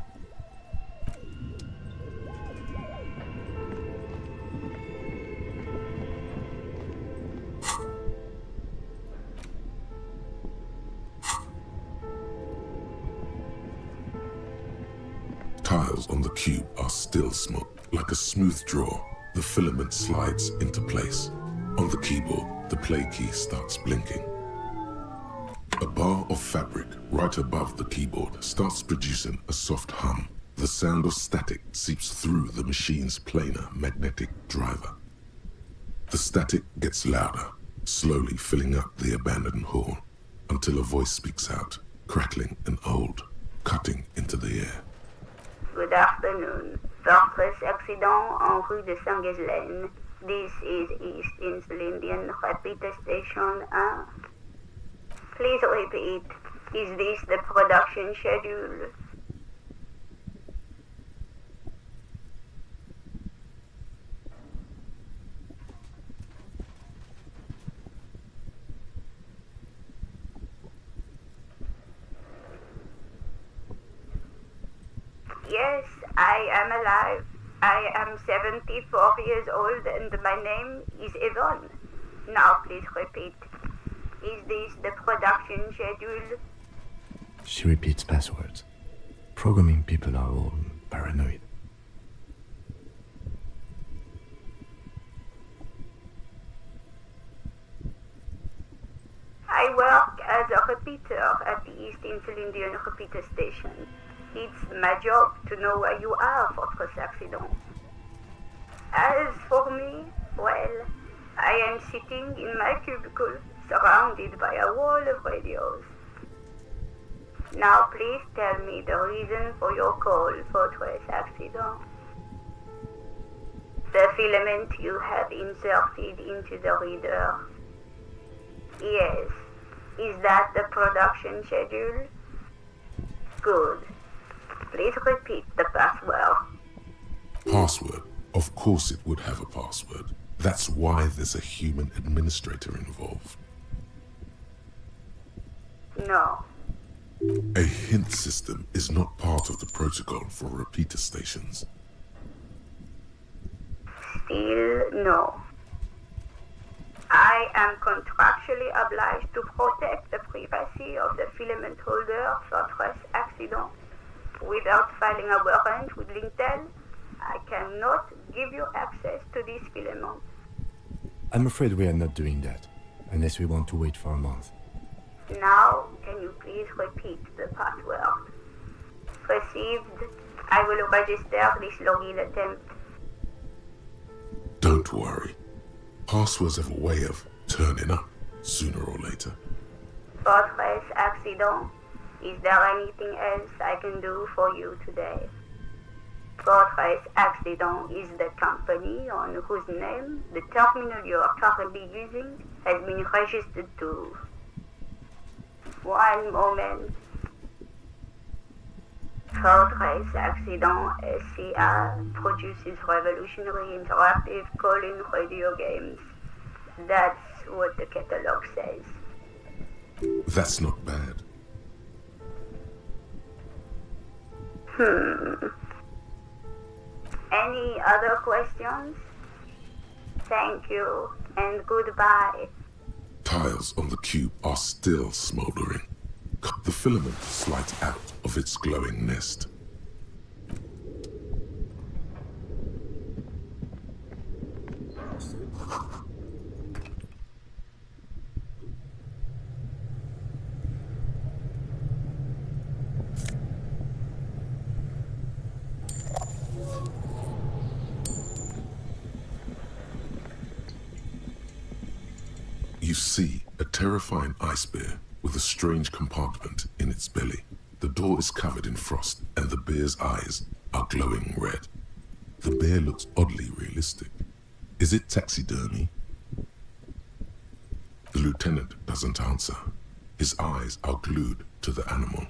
Tiles on the cube are still smooth. Like a smooth draw, the filament slides into place. On the keyboard, the play key starts blinking. A bar of fabric right above the keyboard starts producing a soft hum. The sound of static seeps through the machine's planar magnetic driver. The static gets louder, slowly filling up the abandoned hall, until a voice speaks out, crackling and old, cutting into the air. Good afternoon. Fortress accident en rue de Saint-Ghislaine. This is East Insulindian Repeater Station 1. Please repeat. Is this the production schedule? Yes, I am alive. I am 74 years old and my name is Yvonne. Now please repeat. Is this the production schedule? She repeats passwords. Programming people are all paranoid. I work as a repeater at the East Insulindian Repeater Station. It's my job to know where you are, Fortress Accident. As for me, well, I am sitting in my cubicle, surrounded by a wall of radios. Now please tell me the reason for your call, Fortress Accident. The filament you have inserted into the reader. Yes. Is that the production schedule? Good. Please repeat the password. Password? Of course it would have a password. That's why there's a human administrator involved. No. A hint system is not part of the protocol for repeater stations. Still no. I am contractually obliged to protect the privacy of the filament holder Fortress Accident. Without filing a warrant with Lintel, I cannot give you access to this filament. I'm afraid we are not doing that, unless we want to wait for a month. Now, can you please repeat the password? Received. I will register this login attempt. Don't worry. Passwords have a way of turning up sooner or later. Fortress Accident. Is there anything else I can do for you today? Fortress Accident is the company on whose name the terminal you are currently using has been registered to. One moment. Fortress Accident SCA produces revolutionary interactive call-in radio games. That's what the catalog says. That's not bad. Any other questions? Thank you, and goodbye. Tiles on the cube are still smoldering. The filament slides out of its glowing nest. You see a terrifying ice bear with a strange compartment in its belly. The door is covered in frost, and the bear's eyes are glowing red. The bear looks oddly realistic. Is it taxidermy? The lieutenant doesn't answer. His eyes are glued to the animal.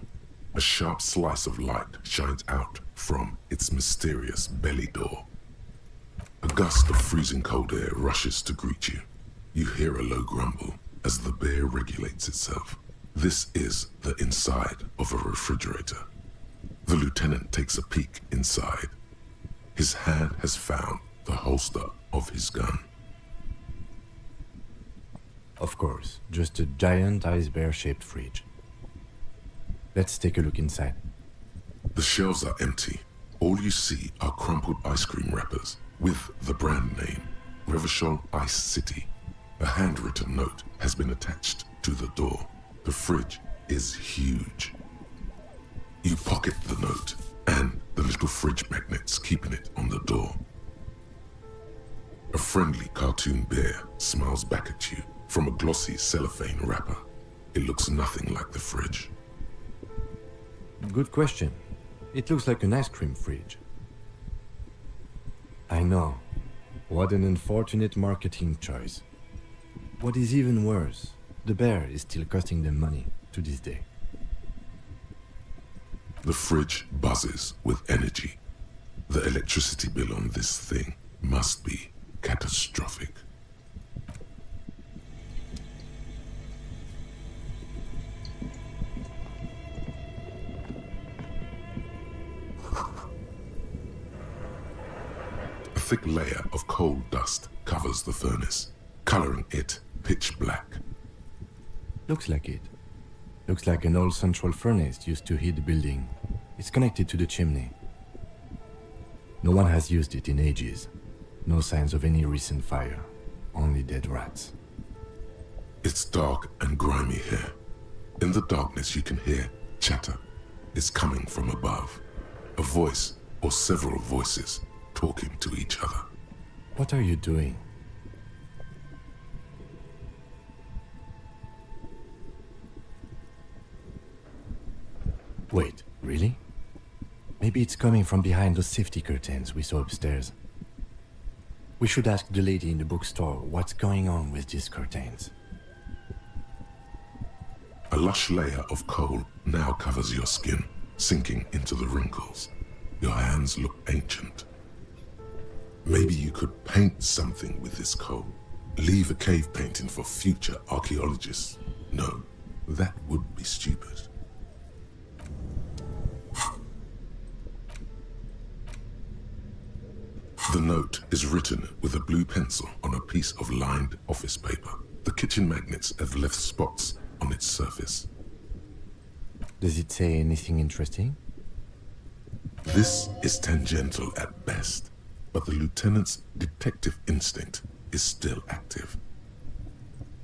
A sharp slice of light shines out from its mysterious belly door. A gust of freezing cold air rushes to greet you. You hear a low grumble as the bear regulates itself. This is the inside of a refrigerator. The lieutenant takes a peek inside. His hand has found the holster of his gun. Of course, just a giant ice bear-shaped fridge. Let's take a look inside. The shelves are empty. All you see are crumpled ice cream wrappers with the brand name, Revachol Ice City. A handwritten note has been attached to the door. The fridge is huge. You pocket the note and the little fridge magnets keeping it on the door. A friendly cartoon bear smiles back at you from a glossy cellophane wrapper. It looks nothing like the fridge. Good question. It looks like an ice cream fridge. I know. What an unfortunate marketing choice. What is even worse, the bear is still costing them money to this day. The fridge buzzes with energy. The electricity bill on this thing must be catastrophic. A thick layer of coal dust covers the furnace, coloring it pitch black. Looks like it. Looks like an old central furnace used to heat the building. It's connected to the chimney. No one has used it in ages. No signs of any recent fire. Only dead rats. It's dark and grimy here. In the darkness you can hear chatter. It's coming from above. A voice or several voices talking to each other. What are you doing? Wait, really? Maybe it's coming from behind those safety curtains we saw upstairs. We should ask the lady in the bookstore what's going on with these curtains. A lush layer of coal now covers your skin, sinking into the wrinkles. Your hands look ancient. Maybe you could paint something with this coal. Leave a cave painting for future archaeologists. No, that would be stupid. The note is written with a blue pencil on a piece of lined office paper. The kitchen magnets have left spots on its surface. Does it say anything interesting? This is tangential at best, but the lieutenant's detective instinct is still active.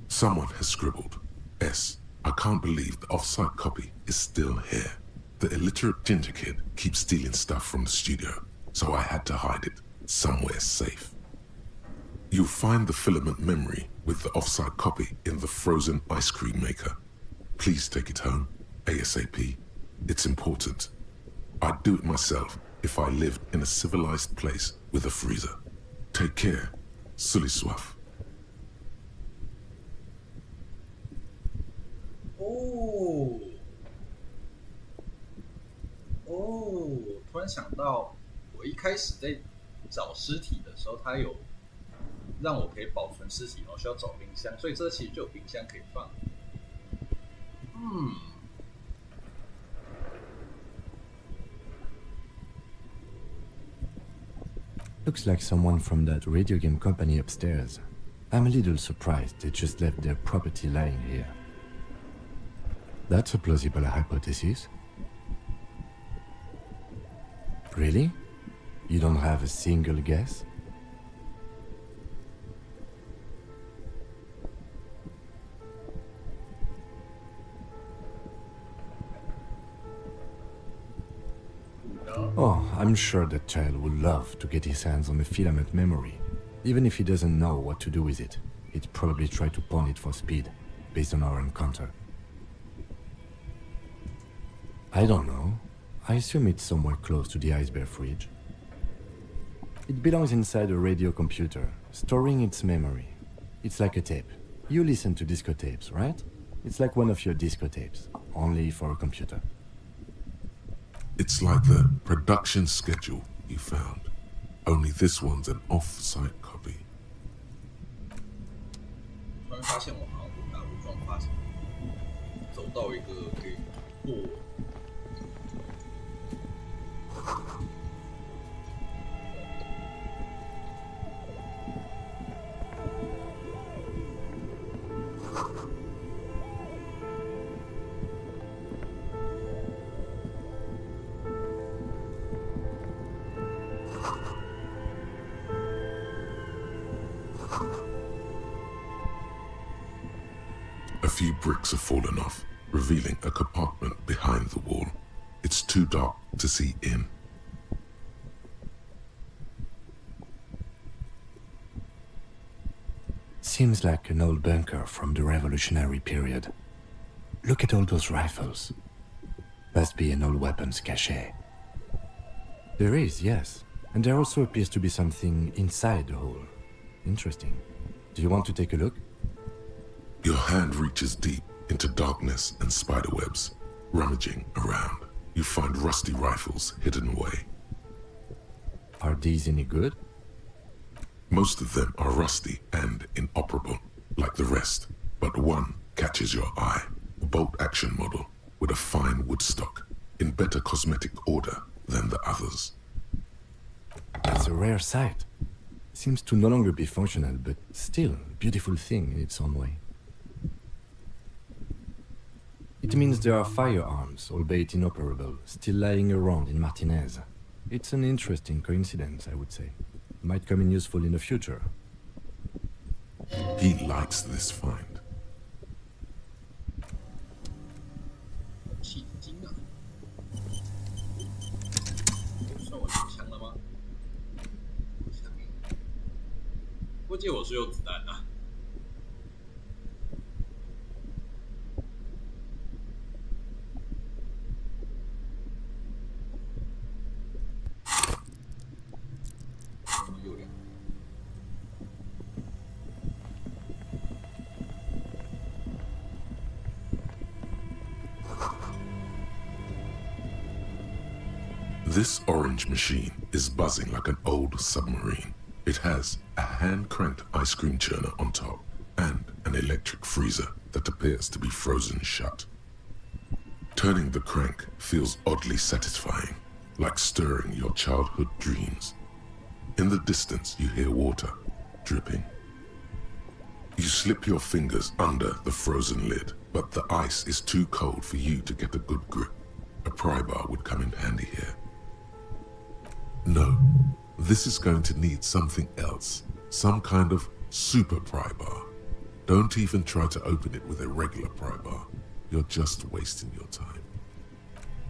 Someone has scribbled, S. I can't believe the off-site copy is still here. The illiterate ginger kid keeps stealing stuff from the studio, so I had to hide it somewhere safe. You'll find the filament memory with the off-site copy in the frozen ice cream maker. Please take it home, ASAP. It's important. I'd do it myself if I lived in a civilized place with a freezer. Take care, Sully Soif. 突然想到，我一开始在找尸体的时候，它有让我可以保存尸体，然后需要找冰箱，所以这其实就有冰箱可以放。Looks like someone from that radio game company upstairs. I'm a little surprised they just left their property lying here. That's a plausible hypothesis. Really? You don't have a single guess? Oh, I'm sure that child would love to get his hands on a filament memory. Even if he doesn't know what to do with it, he'd probably try to pawn it for speed, based on our encounter. I don't know. I assume it's somewhere close to the iceberg fridge. It belongs inside a radio computer, storing its memory. It's like a tape. You listen to disco tapes, right? It's like one of your disco tapes, only for a computer. It's like the production schedule you found. Only this one's an off-site copy. 突然发现我好像误打误撞发现走到一个可以过。A few bricks have fallen off, revealing a compartment behind the wall. It's too dark to see in. Seems like an old bunker from the revolutionary period. Look at all those rifles. Must be an old weapons cache. There is, yes. And there also appears to be something inside the hole. Interesting. Do you want to take a look? Your hand reaches deep into darkness and spiderwebs. Rummaging around, you find rusty rifles hidden away. Are these any good? Most of them are rusty and inoperable, like the rest, but one catches your eye. A bolt-action model with a fine wood stock, in better cosmetic order than the others. That's a rare sight. Seems to no longer be functional, but still a beautiful thing in its own way. It means there are firearms, albeit inoperable, still lying around in Martinez. It's an interesting coincidence, I would say. Might come in useful in the future. He likes this find. 起子金啊！算我拿枪了吗？我记得我是有子弹啊。This orange machine is buzzing like an old submarine. It has a hand-cranked ice cream churner on top and an electric freezer that appears to be frozen shut. Turning the crank feels oddly satisfying, like stirring your childhood dreams. In the distance, you hear water dripping. You slip your fingers under the frozen lid, but the ice is too cold for you to get a good grip. A pry bar would come in handy here. No, this is going to need something else. Some kind of super pry bar. Don't even try to open it with a regular pry bar. You're just wasting your time.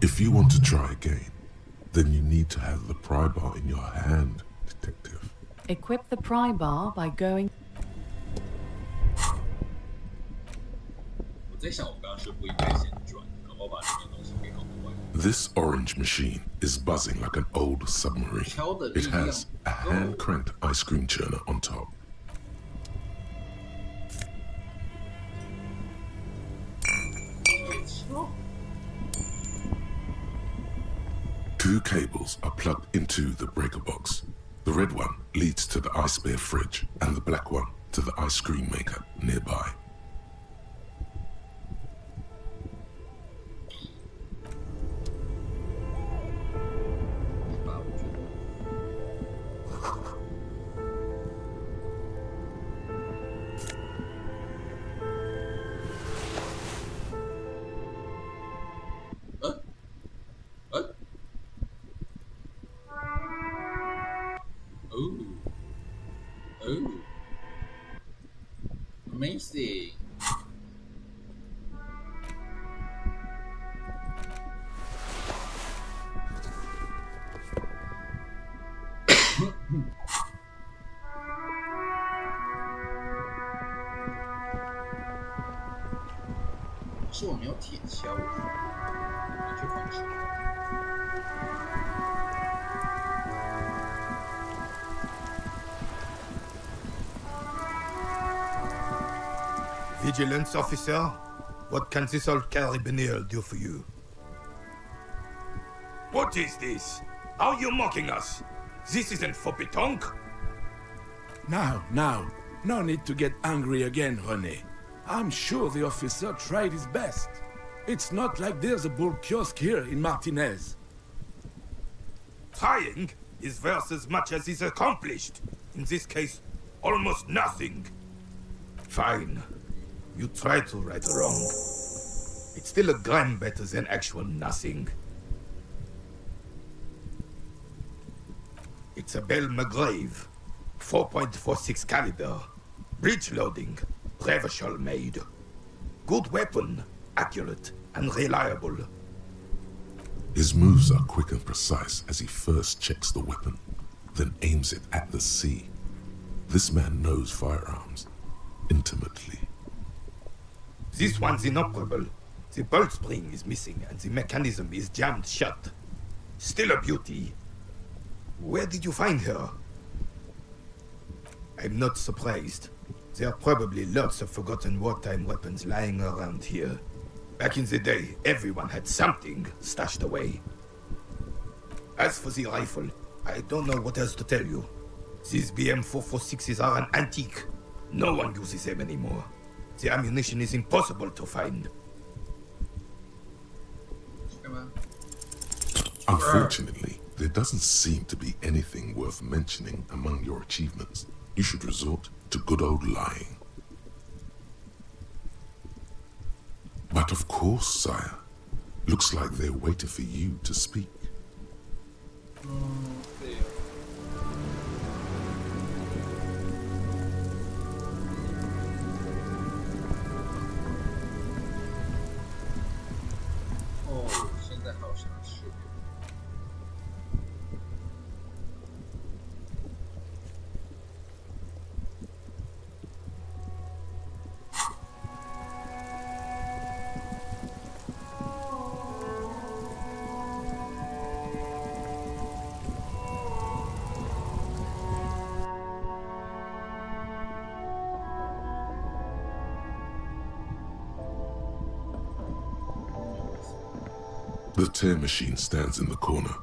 If you want to try again, then you need to have the pry bar in your hand, detective. Equip the pry bar by going... 我在想，我刚刚是不应该先转，然后把里面的东西给搞坏。 This orange machine is buzzing like an old submarine. It has a hand-cranked ice cream churner on top. Two cables are plugged into the breaker box. The red one leads to the ice bear fridge, and the black one to the ice cream maker nearby. Oh, amazing.是我没有铁锹，你去放手。Vigilance officer, what can this old carabiner do for you? What is this? Are you mocking us? This isn't for pétanque. Now, no need to get angry again, René. I'm sure the officer tried his best. It's not like there's a bull kiosk here in Martinez. Trying is worth as much as is accomplished. In this case, almost nothing. Fine. You try to right a wrong. It's still a gram better than actual nothing. It's a Bell McGrave, 4.46 caliber, breech loading, Revachol made. Good weapon, accurate and reliable. His moves are quick and precise as he first checks the weapon, then aims it at the sea. This man knows firearms intimately. This one's inoperable. The bolt spring is missing and the mechanism is jammed shut. Still a beauty. Where did you find her? I'm not surprised. There are probably lots of forgotten wartime weapons lying around here. Back in the day, everyone had something stashed away. As for the rifle, I don't know what else to tell you. These BM-446s are an antique. No one uses them anymore. The ammunition is impossible to find. Unfortunately, there doesn't seem to be anything worth mentioning among your achievements. You should resort to good old lying. But of course, sire. Looks like they're waiting for you to speak. The tear machine stands in the corner.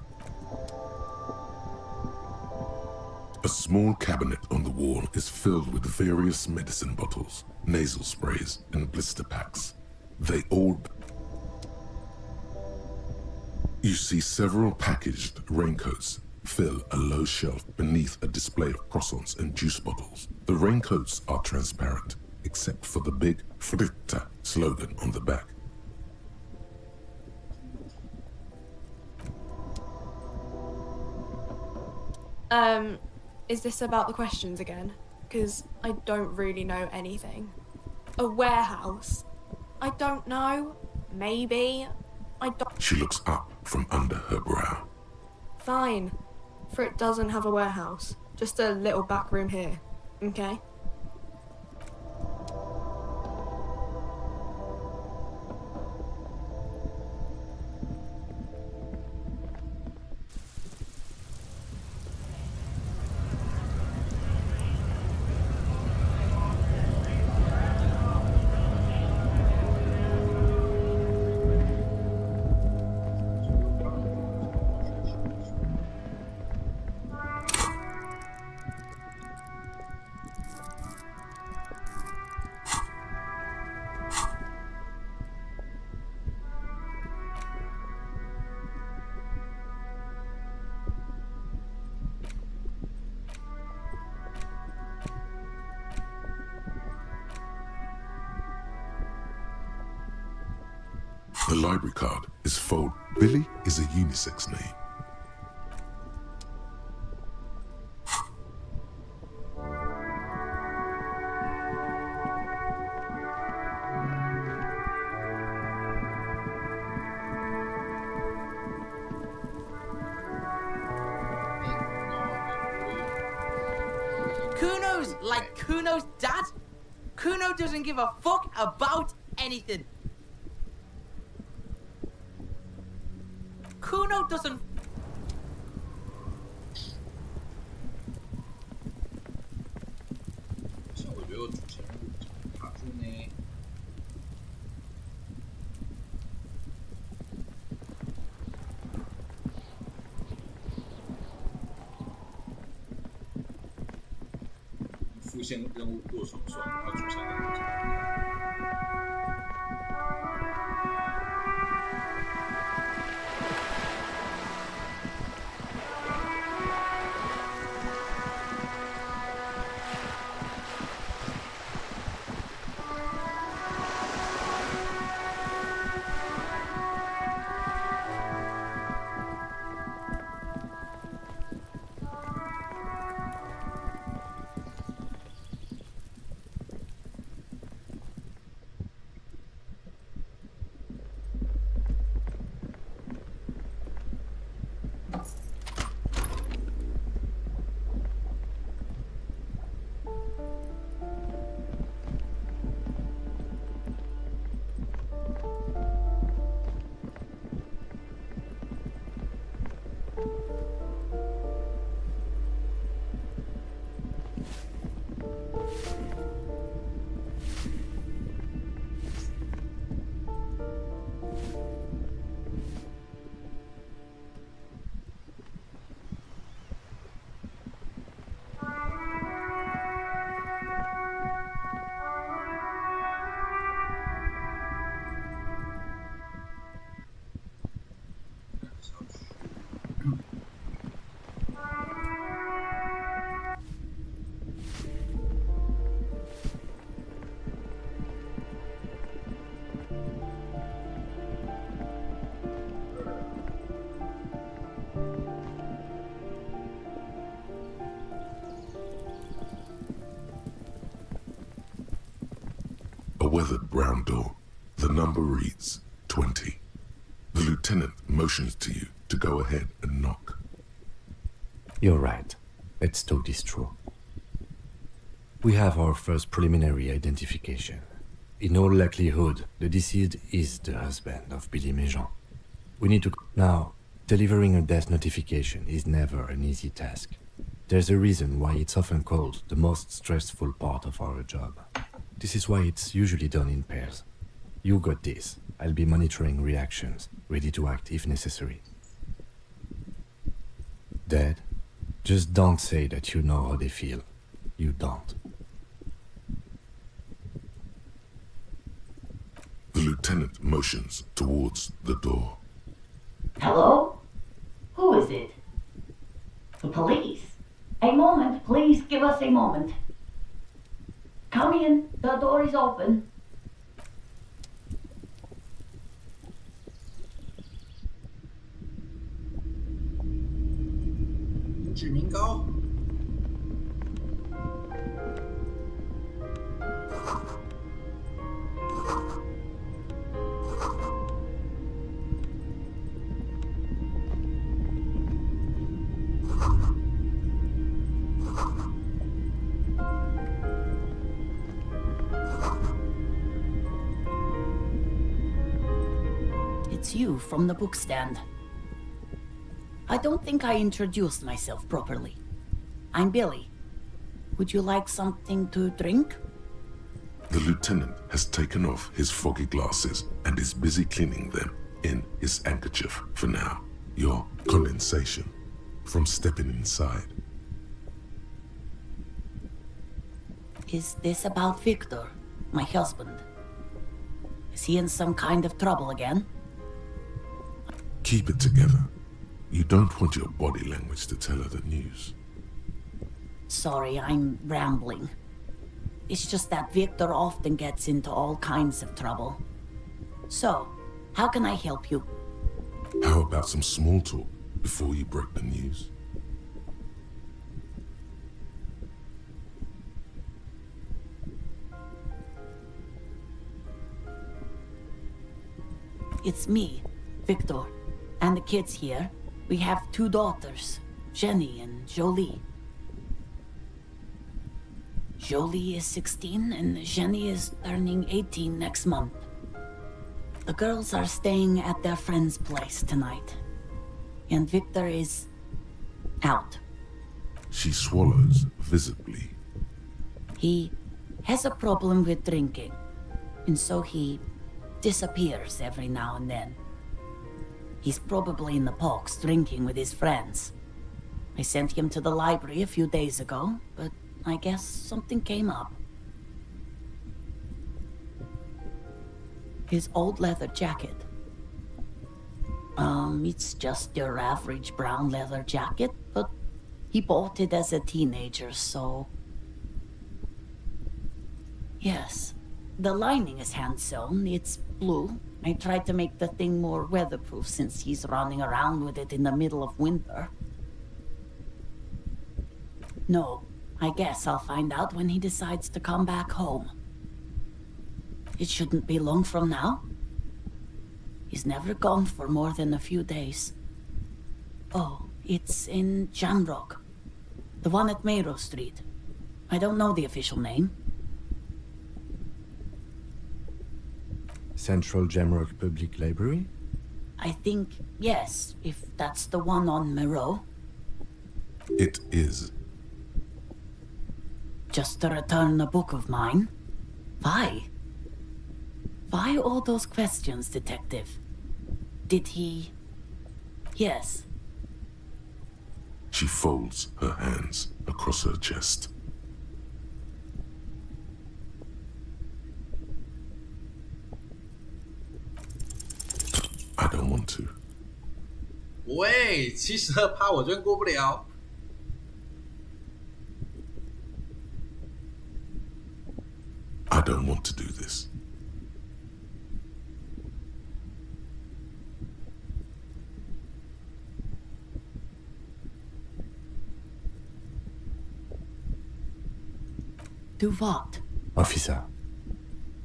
A small cabinet on the wall is filled with various medicine bottles, nasal sprays, and blister packs. They all... You see several packaged raincoats fill a low shelf beneath a display of croissants and juice bottles. The raincoats are transparent, except for the big Fritta slogan on the back. Is this about the questions again? Because I don't really know anything. A warehouse? I don't know. Maybe. I don't... She looks up from under her brow. Fine. Frit doesn't have a warehouse. Just a little back room here. Okay? library card is fold. Billy is a unisex name. Kuno's like Kuno's dad? Kuno doesn't give a fuck about anything. Kuno doesn't... 像我觉得我主持人卡住呢。副线任务过爽爽，要主线任务。A weathered brown door. The number reads 20. The lieutenant motions to you to go ahead and knock. You're right. Let's talk this through. We have our first preliminary identification. In all likelihood, the deceased is the husband of Billy Méjean. We need to... Now, delivering a death notification is never an easy task. There's a reason why it's often called the most stressful part of our job. This is why it's usually done in pairs. You got this. I'll be monitoring reactions, ready to act if necessary. Dead? Just don't say that you know how they feel. You don't. The lieutenant motions towards the door. Hello? Who is it? The police. A moment, please give us a moment. Come in, the door is open. It's you from the book stand. I don't think I introduced myself properly. I'm Billy. Would you like something to drink? The lieutenant has taken off his foggy glasses and is busy cleaning them in his handkerchief for now. Your condensation from stepping inside. Is this about Victor, my husband? Is he in some kind of trouble again? Keep it together. You don't want your body language to tell her the news. Sorry, I'm rambling. It's just that Victor often gets into all kinds of trouble. So, How can I help you? How about some small talk before you break the news? It's me, Victor, and the kids here. We have 2 daughters, Jenny and Jolie. Jolie is 16 and Jenny is turning 18 next month. The girls are staying at their friend's place tonight. And Victor is out. She swallows visibly. He has a problem with drinking, and so he disappears every now and then. He's probably in the parks drinking with his friends. I sent him to the library a few days ago, but I guess something came up. His old leather jacket. It's just your average brown leather jacket, but he bought it as a teenager, so... Yes, the lining is hand-sewn. It's blue. I tried to make the thing more weatherproof since he's running around with it in the middle of winter. No, I guess I'll find out when he decides to come back home. It shouldn't be long from now. He's never gone for more than a few days. Oh, it's in Jamrock. The one at Mayro Street. I don't know the official name. Central Jamrock Public Library? I think, yes, if that's the one on Mayro. It is. Just to return a book of mine? Why? Why all those questions, Detective? Did he... Yes. She folds her hands across her chest. I don't want to. 喂，72%我居然过不了。I don't want to do this. Do what? Officer.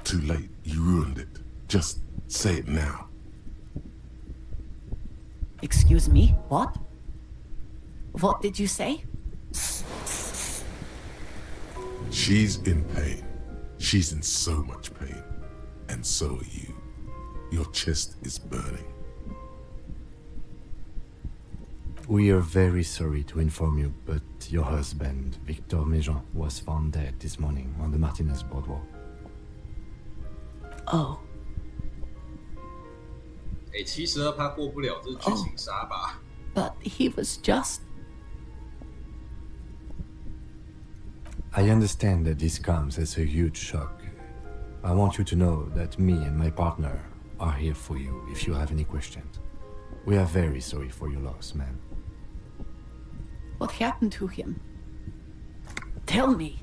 Too late. You ruined it. Just say it now. Excuse me, what? What did you say? She's in pain. She's in so much pain. And so are you. Your chest is burning. We are very sorry to inform you, but your husband, Victor Méjean, was found dead this morning on the Martinez Boardwalk. Oh. 72%过不了，这是剧情杀吧？ But he was just... I understand that this comes as a huge shock. I want you to know that me and my partner are here for you if you have any questions. We are very sorry for your loss, man. What happened to him? Tell me.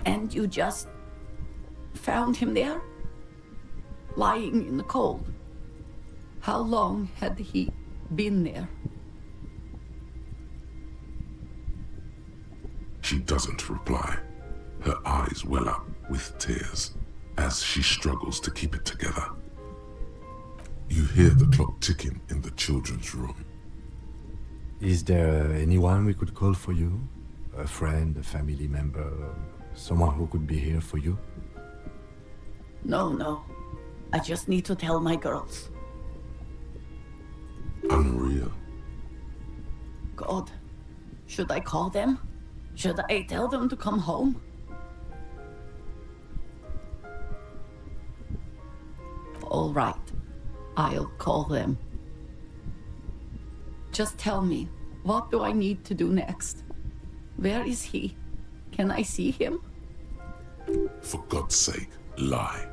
And you just found him there? Lying in the cold? How long had he been there? She doesn't reply. Her eyes well up with tears as she struggles to keep it together. You hear the clock ticking in the children's room. Is there anyone we could call for you? A friend, a family member, someone who could be here for you? No. I just need to tell my girls. Unreal. God, should I call them? Should I tell them to come home? All right, I'll call them. Just tell me, what do I need to do next? Where is he? Can I see him? For God's sake, lie.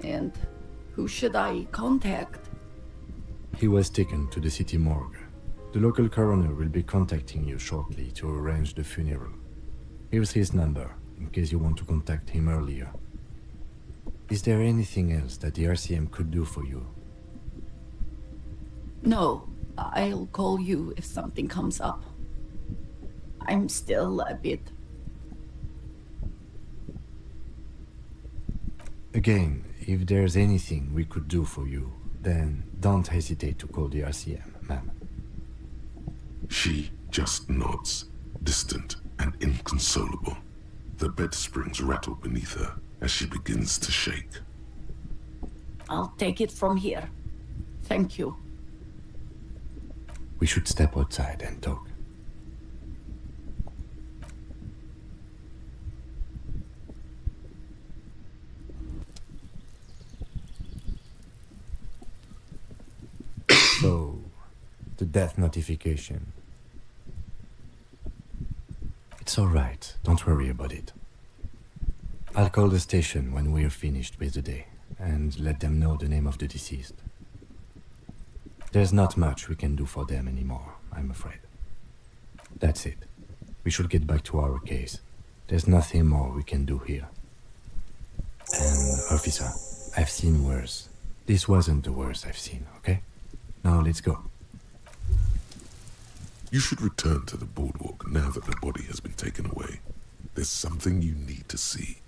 And Who should I contact? He was taken to the city morgue. The local coroner will be contacting you shortly to arrange the funeral. Here's his number, in case you want to contact him earlier. Is there anything else that the RCM could do for you? No, I'll call you if something comes up. I'm still a bit... Again, if there's anything we could do for you, then don't hesitate to call the RCM, ma'am. She just nods, distant and inconsolable. The bed springs rattle beneath her as she begins to shake. I'll take it from here. Thank you. We should step outside and talk. So, the death notification. It's all right. Don't worry about it. I'll call the station when we're finished with the day and let them know the name of the deceased. There's not much we can do for them anymore, I'm afraid. That's it. We should get back to our case. There's nothing more we can do here. And, officer, I've seen worse. This wasn't the worst I've seen, okay? Now let's go. You should return to the boardwalk now that the body has been taken away. There's something you need to see.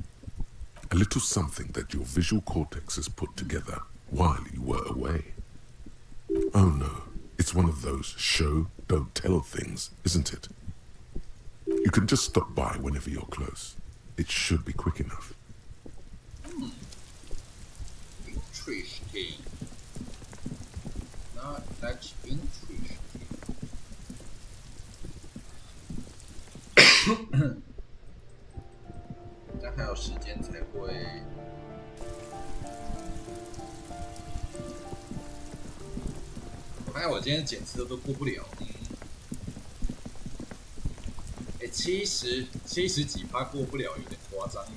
A little something that your visual cortex has put together while you were away. Oh no, it's one of those show, don't tell things, isn't it? You can just stop by whenever you're close. It should be quick enough. Interesting. That's interesting. 但还有时间才会。我发现我今天检测都过不了。70几%过不了，有点夸张呢。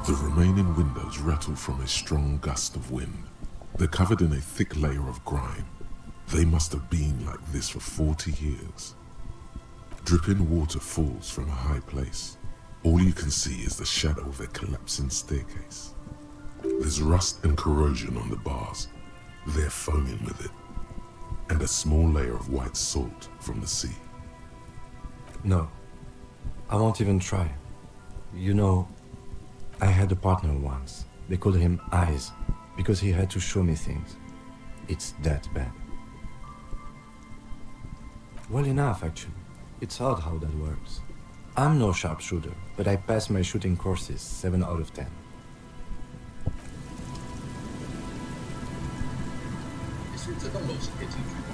The remaining windows rattle from a strong gust of wind. They're covered in a thick layer of grime. They must have been like this for 40 years. Dripping water falls from a high place. All you can see is the shadow of a collapsing staircase. There's rust and corrosion on the bars. They're foaming with it. And a small layer of white salt from the sea. No, I won't even try. You know, I had a partner once. They called him Eyes, because he had to show me things. It's that bad. Well enough, actually. It's odd how that works. I'm no sharpshooter, but I passed my shooting courses 7 out of 10. 所以这栋楼是可以进去的。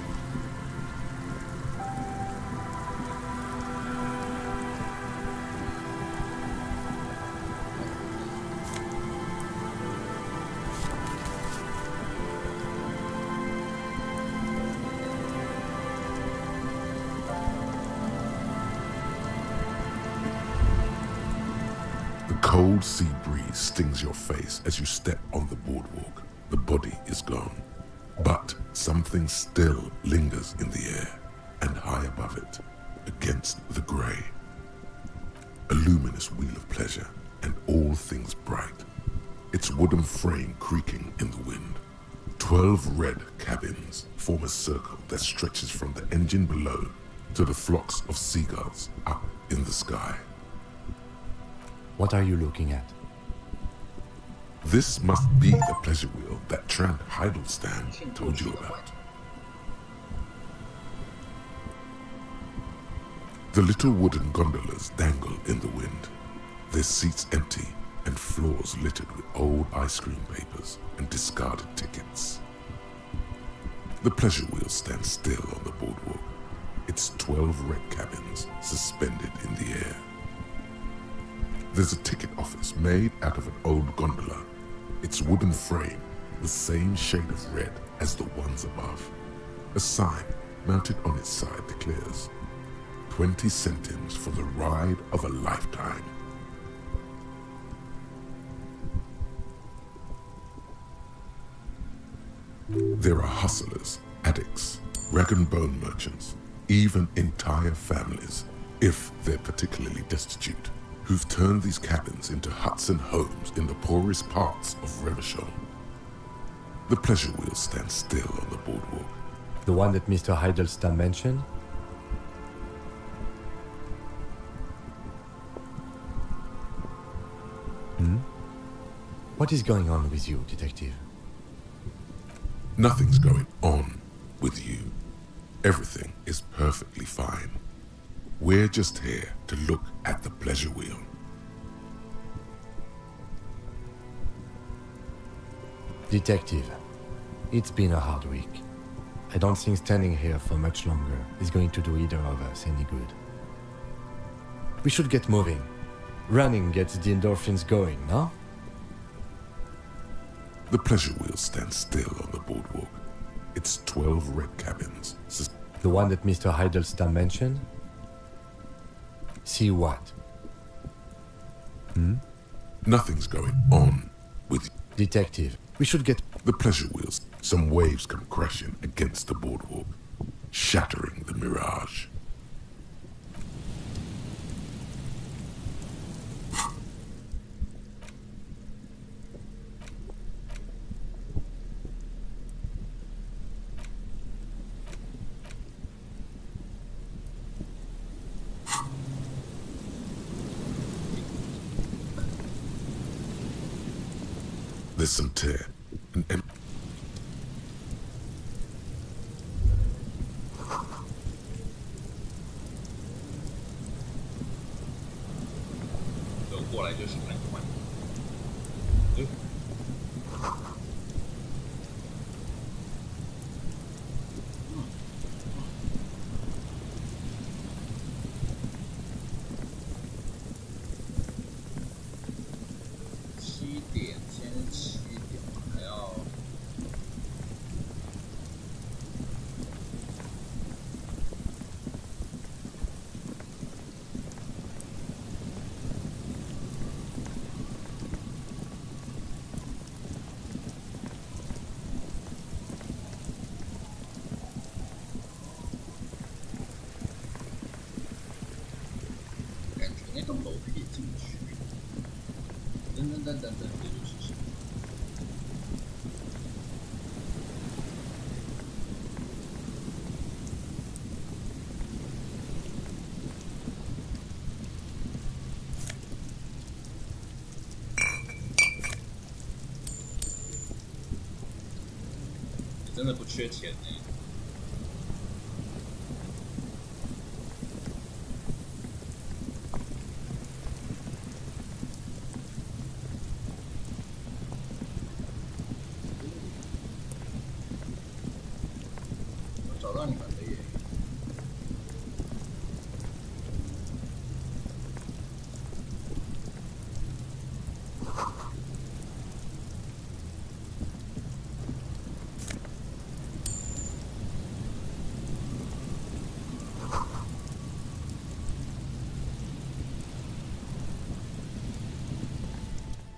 Cold sea breeze stings your face as you step on the boardwalk. The body is gone, but something still lingers in the air, and high above it, against the grey. A luminous wheel of pleasure, and all things bright. Its wooden frame creaking in the wind. 12 red cabins form a circle that stretches from the engine below to the flocks of seagulls up in the sky. What are you looking at? This must be the pleasure wheel that Trent Heidelstein told you about. The little wooden gondolas dangle in the wind, their seats empty and floors littered with old ice cream papers and discarded tickets. The pleasure wheel stands still on the boardwalk, its 12 red cabins suspended in the air. There's a ticket office made out of an old gondola, its wooden frame the same shade of red as the ones above. A sign mounted on its side declares, 20 centimes for the ride of a lifetime. There are hustlers, addicts, rag and bone merchants, even entire families, if they're particularly destitute, who've turned these cabins into huts and homes in the poorest parts of Revachol. The pleasure wheel stands still on the boardwalk. The one that Mr. Heidelstein mentioned? What is going on with you, detective? Nothing's going on with you. Everything is perfectly fine. We're just here to look at the pleasure wheel. Detective, it's been a hard week. I don't think standing here for much longer is going to do either of us any good. We should get moving. Running gets the endorphins going, no? The pleasure wheel stands still on the boardwalk. Its 12 red cabins. The one that Mr. Heidelstein mentioned? See what? Nothing's going on with you. Detective, we should get... The pleasure wheels. Some waves come crashing against the boardwalk, shattering the mirage. There's some tear and 走过来就是很快。7点，现在7点，还要。感觉那栋楼可以进去。等，这就是什么？的不缺钱呢。我找到你们了耶！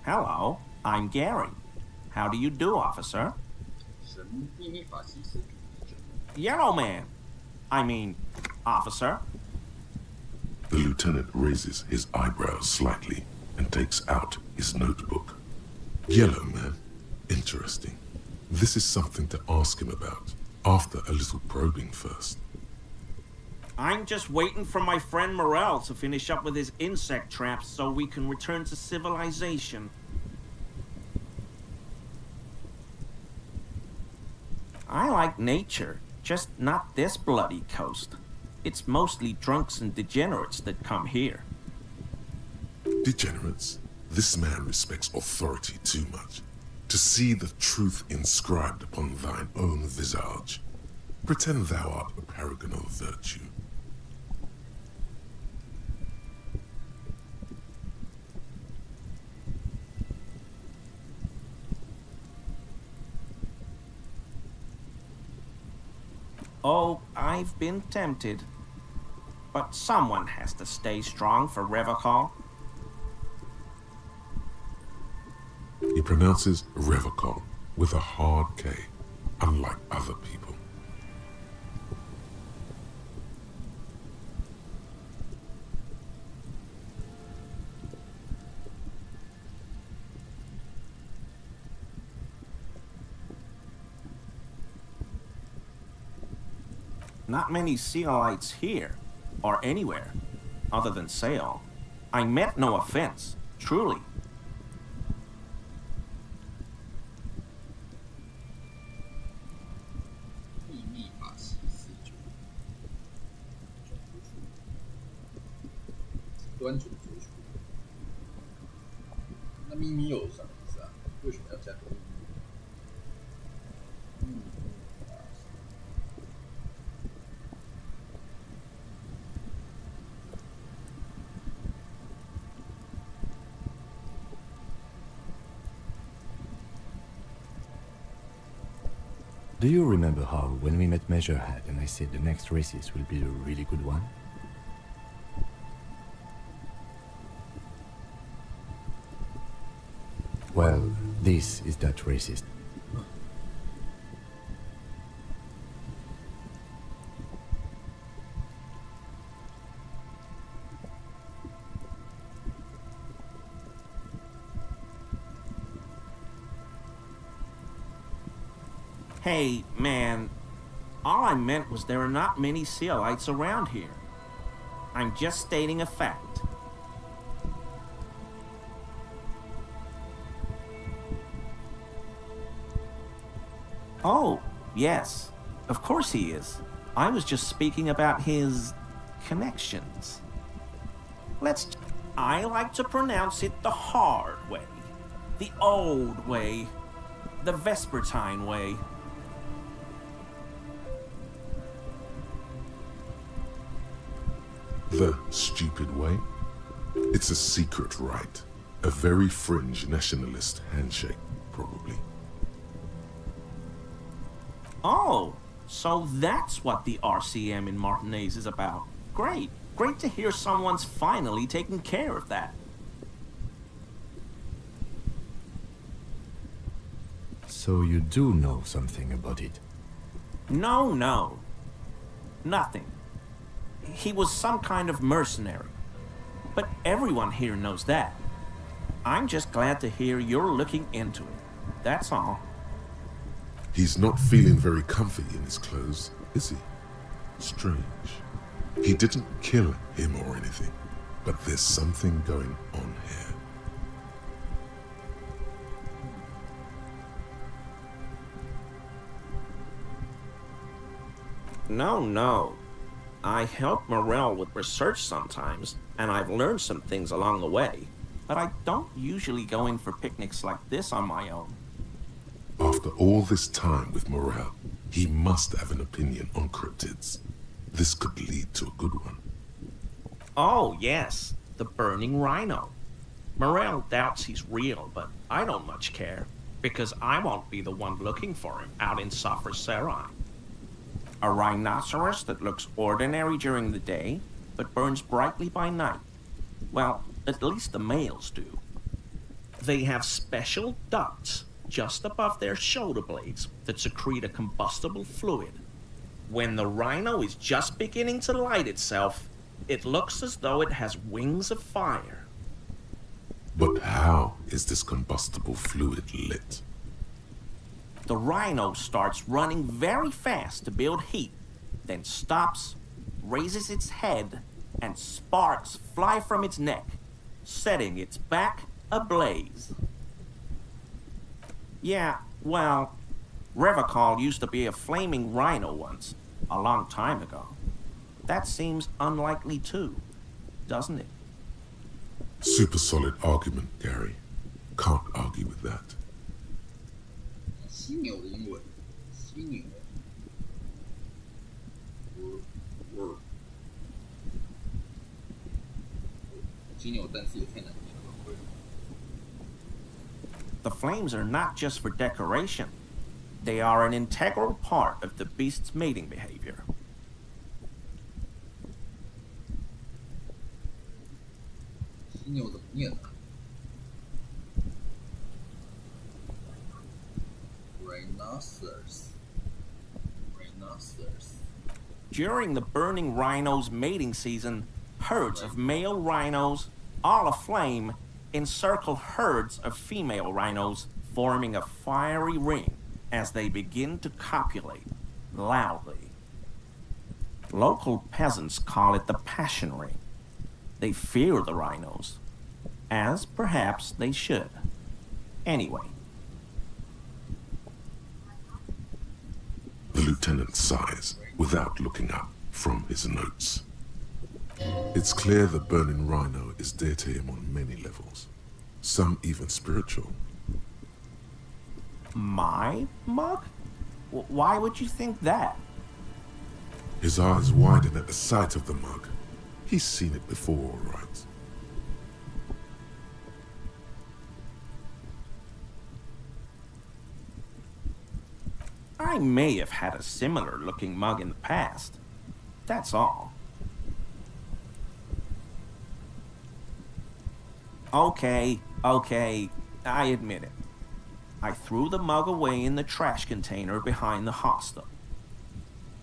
Hello, I'm Gary. How do you do, officer? 神秘密法西斯主义者。 Yellow man. I mean, officer. The lieutenant raises his eyebrows slightly and takes out his notebook. Yellow man. Interesting. This is something to ask him about, after a little probing first. I'm just waiting for my friend Morel to finish up with his insect traps so we can return to civilization. I like nature, just not this bloody coast. It's mostly drunks and degenerates that come here. Degenerates? This man respects authority too much. To see the truth inscribed upon thine own visage. Pretend thou art a paragon of virtue. Oh, I've been tempted. But someone has to stay strong for Revocol. He pronounces Revocol with a hard K, unlike other people. Not many Sealites here, or anywhere, other than Sail. I meant no offense, truly. Do you remember how, when we met Measurehead and I said the next races will be a really good one? Well, this is that racist. Hey, man, all I meant was there are not many Sealites around here. I'm just stating a fact. Oh, yes, of course he is. I was just speaking about his connections. I like to pronounce it the hard way, the old way, the Vespertine way. The stupid way? It's a secret rite. A very fringe nationalist handshake, probably. Oh, so that's what the RCM in Martinez is about. Great. Great to hear someone's finally taking care of that. So you do know something about it? No. Nothing. He was some kind of mercenary. But everyone here knows that. I'm just glad to hear you're looking into it. That's all. He's not feeling very comfy in his clothes, is he? Strange. He didn't kill him or anything, but there's something going on here. No. I help Morel with research sometimes, and I've learned some things along the way. But I don't usually go in for picnics like this on my own. After all this time with Morel, he must have an opinion on cryptids. This could lead to a good one. Oh, yes, the burning rhino. Morel doubts he's real, but I don't much care, because I won't be the one looking for him out in Safra Serai. A rhinoceros that looks ordinary during the day, but burns brightly by night. Well, at least the males do. They have special ducts just above their shoulder blades that secrete a combustible fluid. When the rhino is just beginning to light itself, it looks as though it has wings of fire. But how is this combustible fluid lit? The rhino starts running very fast to build heat, then stops, raises its head, and sparks fly from its neck, setting its back ablaze. Yeah, well, Revacol used to be a flaming rhino once, a long time ago. That seems unlikely too, doesn't it? Super solid argument, Gary. Can't argue with that. 犀牛的英文，犀牛。犀牛，但是也太难念了。The flames are not just for decoration. They are an integral part of the beast's mating behavior. Rhinoceros. During the burning rhino's mating season, herds of male rhinos, all aflame, encircle herds of female rhinos, forming a fiery ring as they begin to copulate loudly. Local peasants call it the passion ring. They fear the rhinos, as perhaps they should. Anyway. The lieutenant sighs without looking up from his notes. It's clear the burning rhino is dear to him on many levels, some even spiritual. My mug? Why would you think that? His eyes widen at the sight of the mug. He's seen it before, all right. I may have had a similar looking mug in the past. That's all. Okay, I admit it. I threw the mug away in the trash container behind the hostel.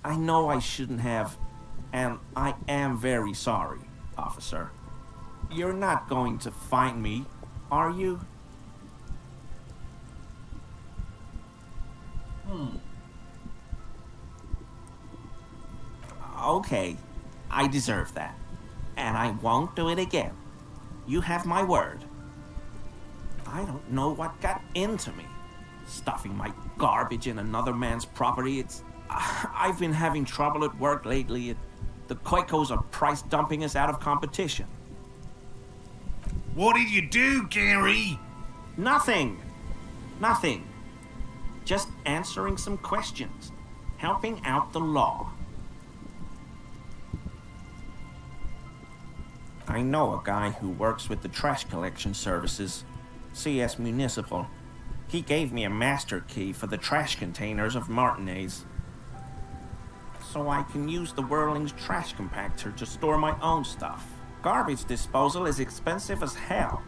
I know I shouldn't have, and I am very sorry, officer. You're not going to find me, are you? Okay, I deserve that. And I won't do it again. You have my word. I don't know what got into me. Stuffing my garbage in another man's property, I've been having trouble at work lately. The Koikos are price dumping us out of competition. What did you do, Gary? Nothing. Just answering some questions. Helping out the law. I know a guy who works with the trash collection services, CS Municipal. He gave me a master key for the trash containers of Martinez, so I can use the Whirling's trash compactor to store my own stuff. Garbage disposal is expensive as hell.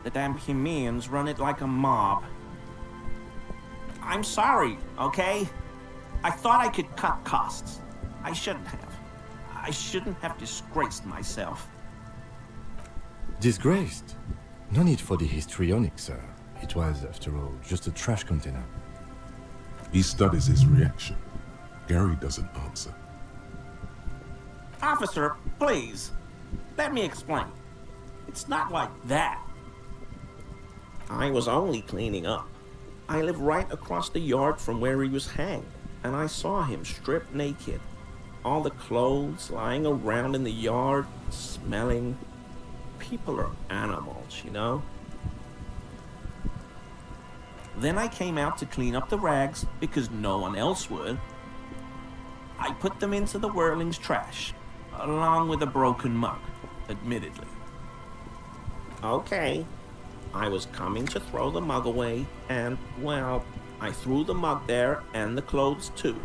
The damn Chimeans run it like a mob. I'm sorry, okay? I thought I could cut costs. I shouldn't have. I shouldn't have disgraced myself. Disgraced? No need for the histrionic, sir. It was, after all, just a trash container. He studies his reaction. Gary doesn't answer. Officer, please. Let me explain. It's not like that. I was only cleaning up. I live right across the yard from where he was hanged. and I saw him stripped naked. All the clothes lying around in the yard, smelling. People are animals, you know? Then I came out to clean up the rags because no one else would. I put them into the whirling's trash, along with a broken mug, admittedly. Okay, I was coming to throw the mug away, and, well, I threw the mug there and the clothes too.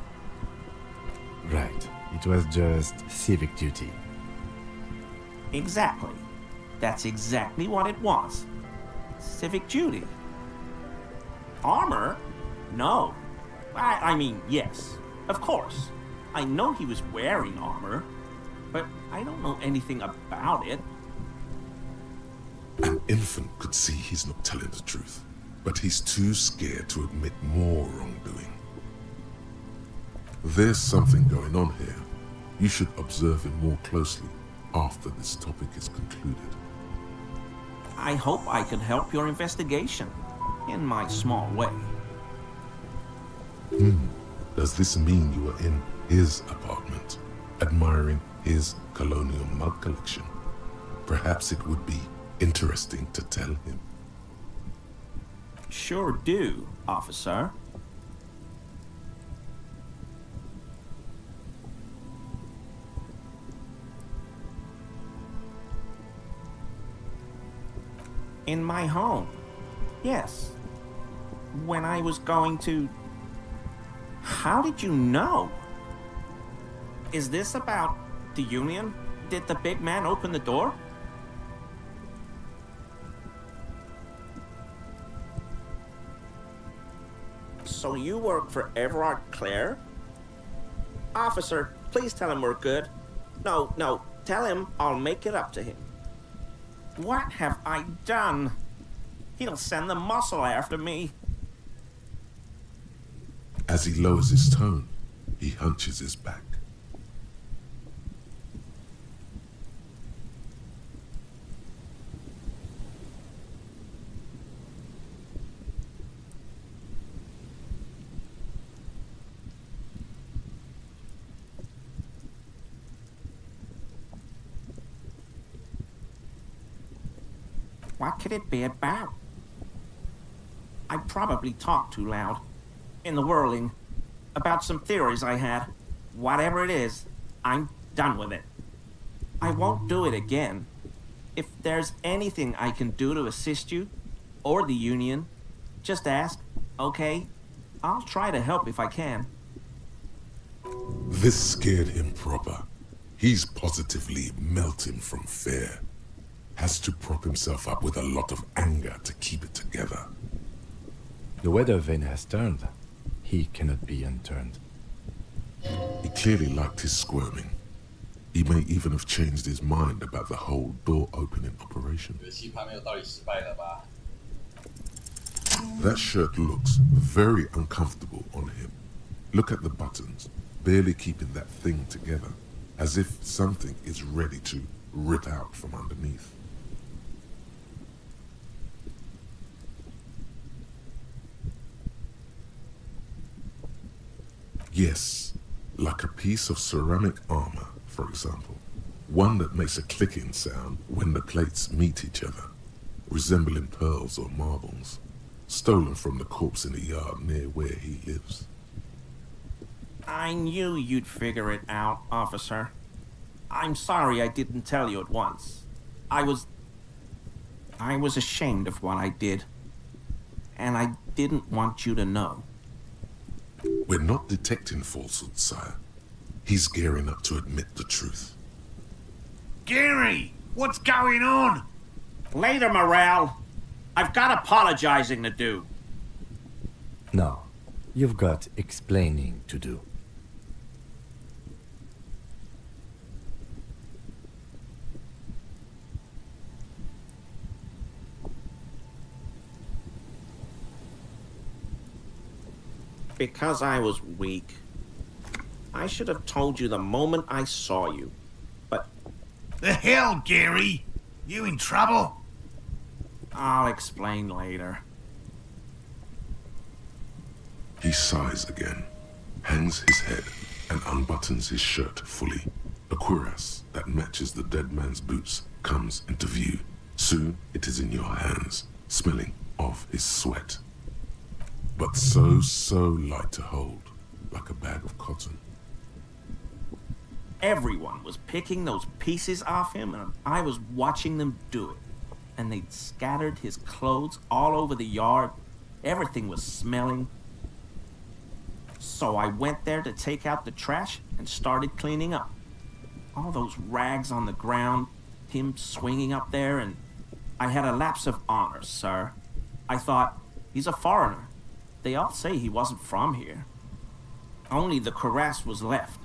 Right. It was just civic duty. Exactly. That's exactly what it was. Civic duty. Armor? No. I mean, yes, of course. I know he was wearing armor, but I don't know anything about it. An infant could see he's not telling the truth, but he's too scared to admit more wrongdoing. There's something going on here. You should observe him more closely after this topic is concluded. I hope I can help your investigation, in my small way. Does this mean you were in his apartment, admiring his colonial mug collection? Perhaps it would be interesting to tell him. Sure do, officer. In my home, yes. When I was going to... How did you know? Is this about the union? Did the big man open the door? So you work for Everard Clare? Officer, please tell him we're good. No, tell him I'll make it up to him. What have I done? He'll send the muscle after me. As he lowers his tone, he hunches his back. What could it be about? I probably talked too loud. In the whirling. About some theories I had. Whatever it is, I'm done with it. I won't do it again. If there's anything I can do to assist you, or the union, just ask, okay? I'll try to help if I can. This scared him proper. He's positively melting from fear. Has to prop himself up with a lot of anger to keep it together. The weather vane has turned. He cannot be unturned. He clearly liked his squirming. He may even have changed his mind about the whole door opening operation. That shirt looks very uncomfortable on him. Look at the buttons, barely keeping that thing together, as if something is ready to rip out from underneath. Yes, like a piece of ceramic armor, for example. One that makes a clicking sound when the plates meet each other, resembling pearls or marbles, stolen from the corpse in the yard near where he lives. I knew you'd figure it out, officer. I'm sorry I didn't tell you at once. I was ashamed of what I did. And I didn't want you to know. We're not detecting falsehood, sire. He's gearing up to admit the truth. Gary, what's going on? Later, Morale. I've got apologizing to do. No, you've got explaining to do. Because I was weak. I should have told you the moment I saw you, but... The hell, Gary? You in trouble? I'll explain later. He sighs again. hangs his head, and unbuttons his shirt fully. A cuirass that matches the dead man's boots comes into view. Soon it is in your hands, smelling of his sweat. But so light to hold, like a bag of cotton. Everyone was picking those pieces off him, and I was watching them do it. And they'd scattered his clothes all over the yard. Everything was smelling. So I went there to take out the trash and started cleaning up. All those rags on the ground, him swinging up there, and I had a lapse of honor, sir. I thought, he's a foreigner. They all say he wasn't from here. Only the cuirass was left,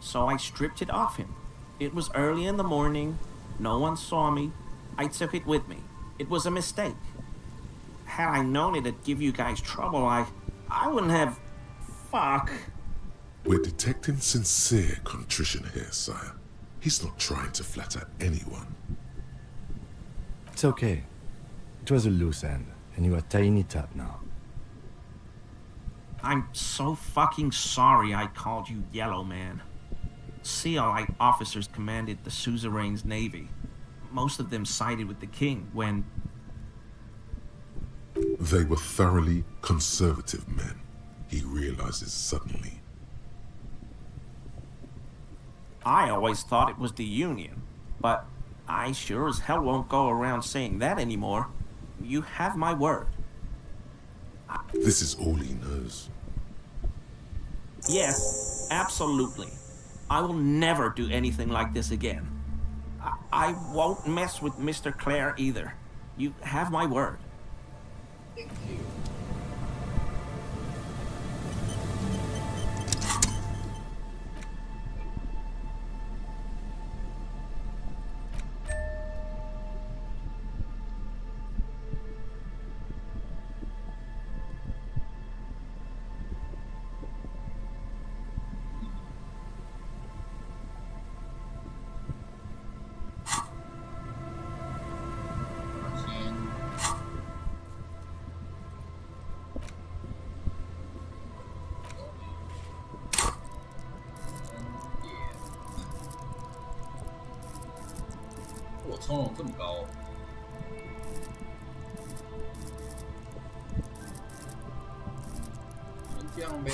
so I stripped it off him. It was early in the morning. No one saw me. I took it with me. It was a mistake. Had I known it'd give you guys trouble, I wouldn't have... Fuck. We're detecting sincere contrition here, sire. He's not trying to flatter anyone. It's okay. It was a loose end, and you are tying it up now. I'm so fucking sorry I called you Yellow Man. Seal-like officers commanded the suzerain's navy. Most of them sided with the king when... They were thoroughly conservative men, he realizes suddenly. I always thought it was the Union, but I sure as hell won't go around saying that anymore. You have my word. This is all he knows. Yes, absolutely. I will never do anything like this again. I won't mess with Mr. Clare either. You have my word. Thank you.我冲龙这么高，先这样呗。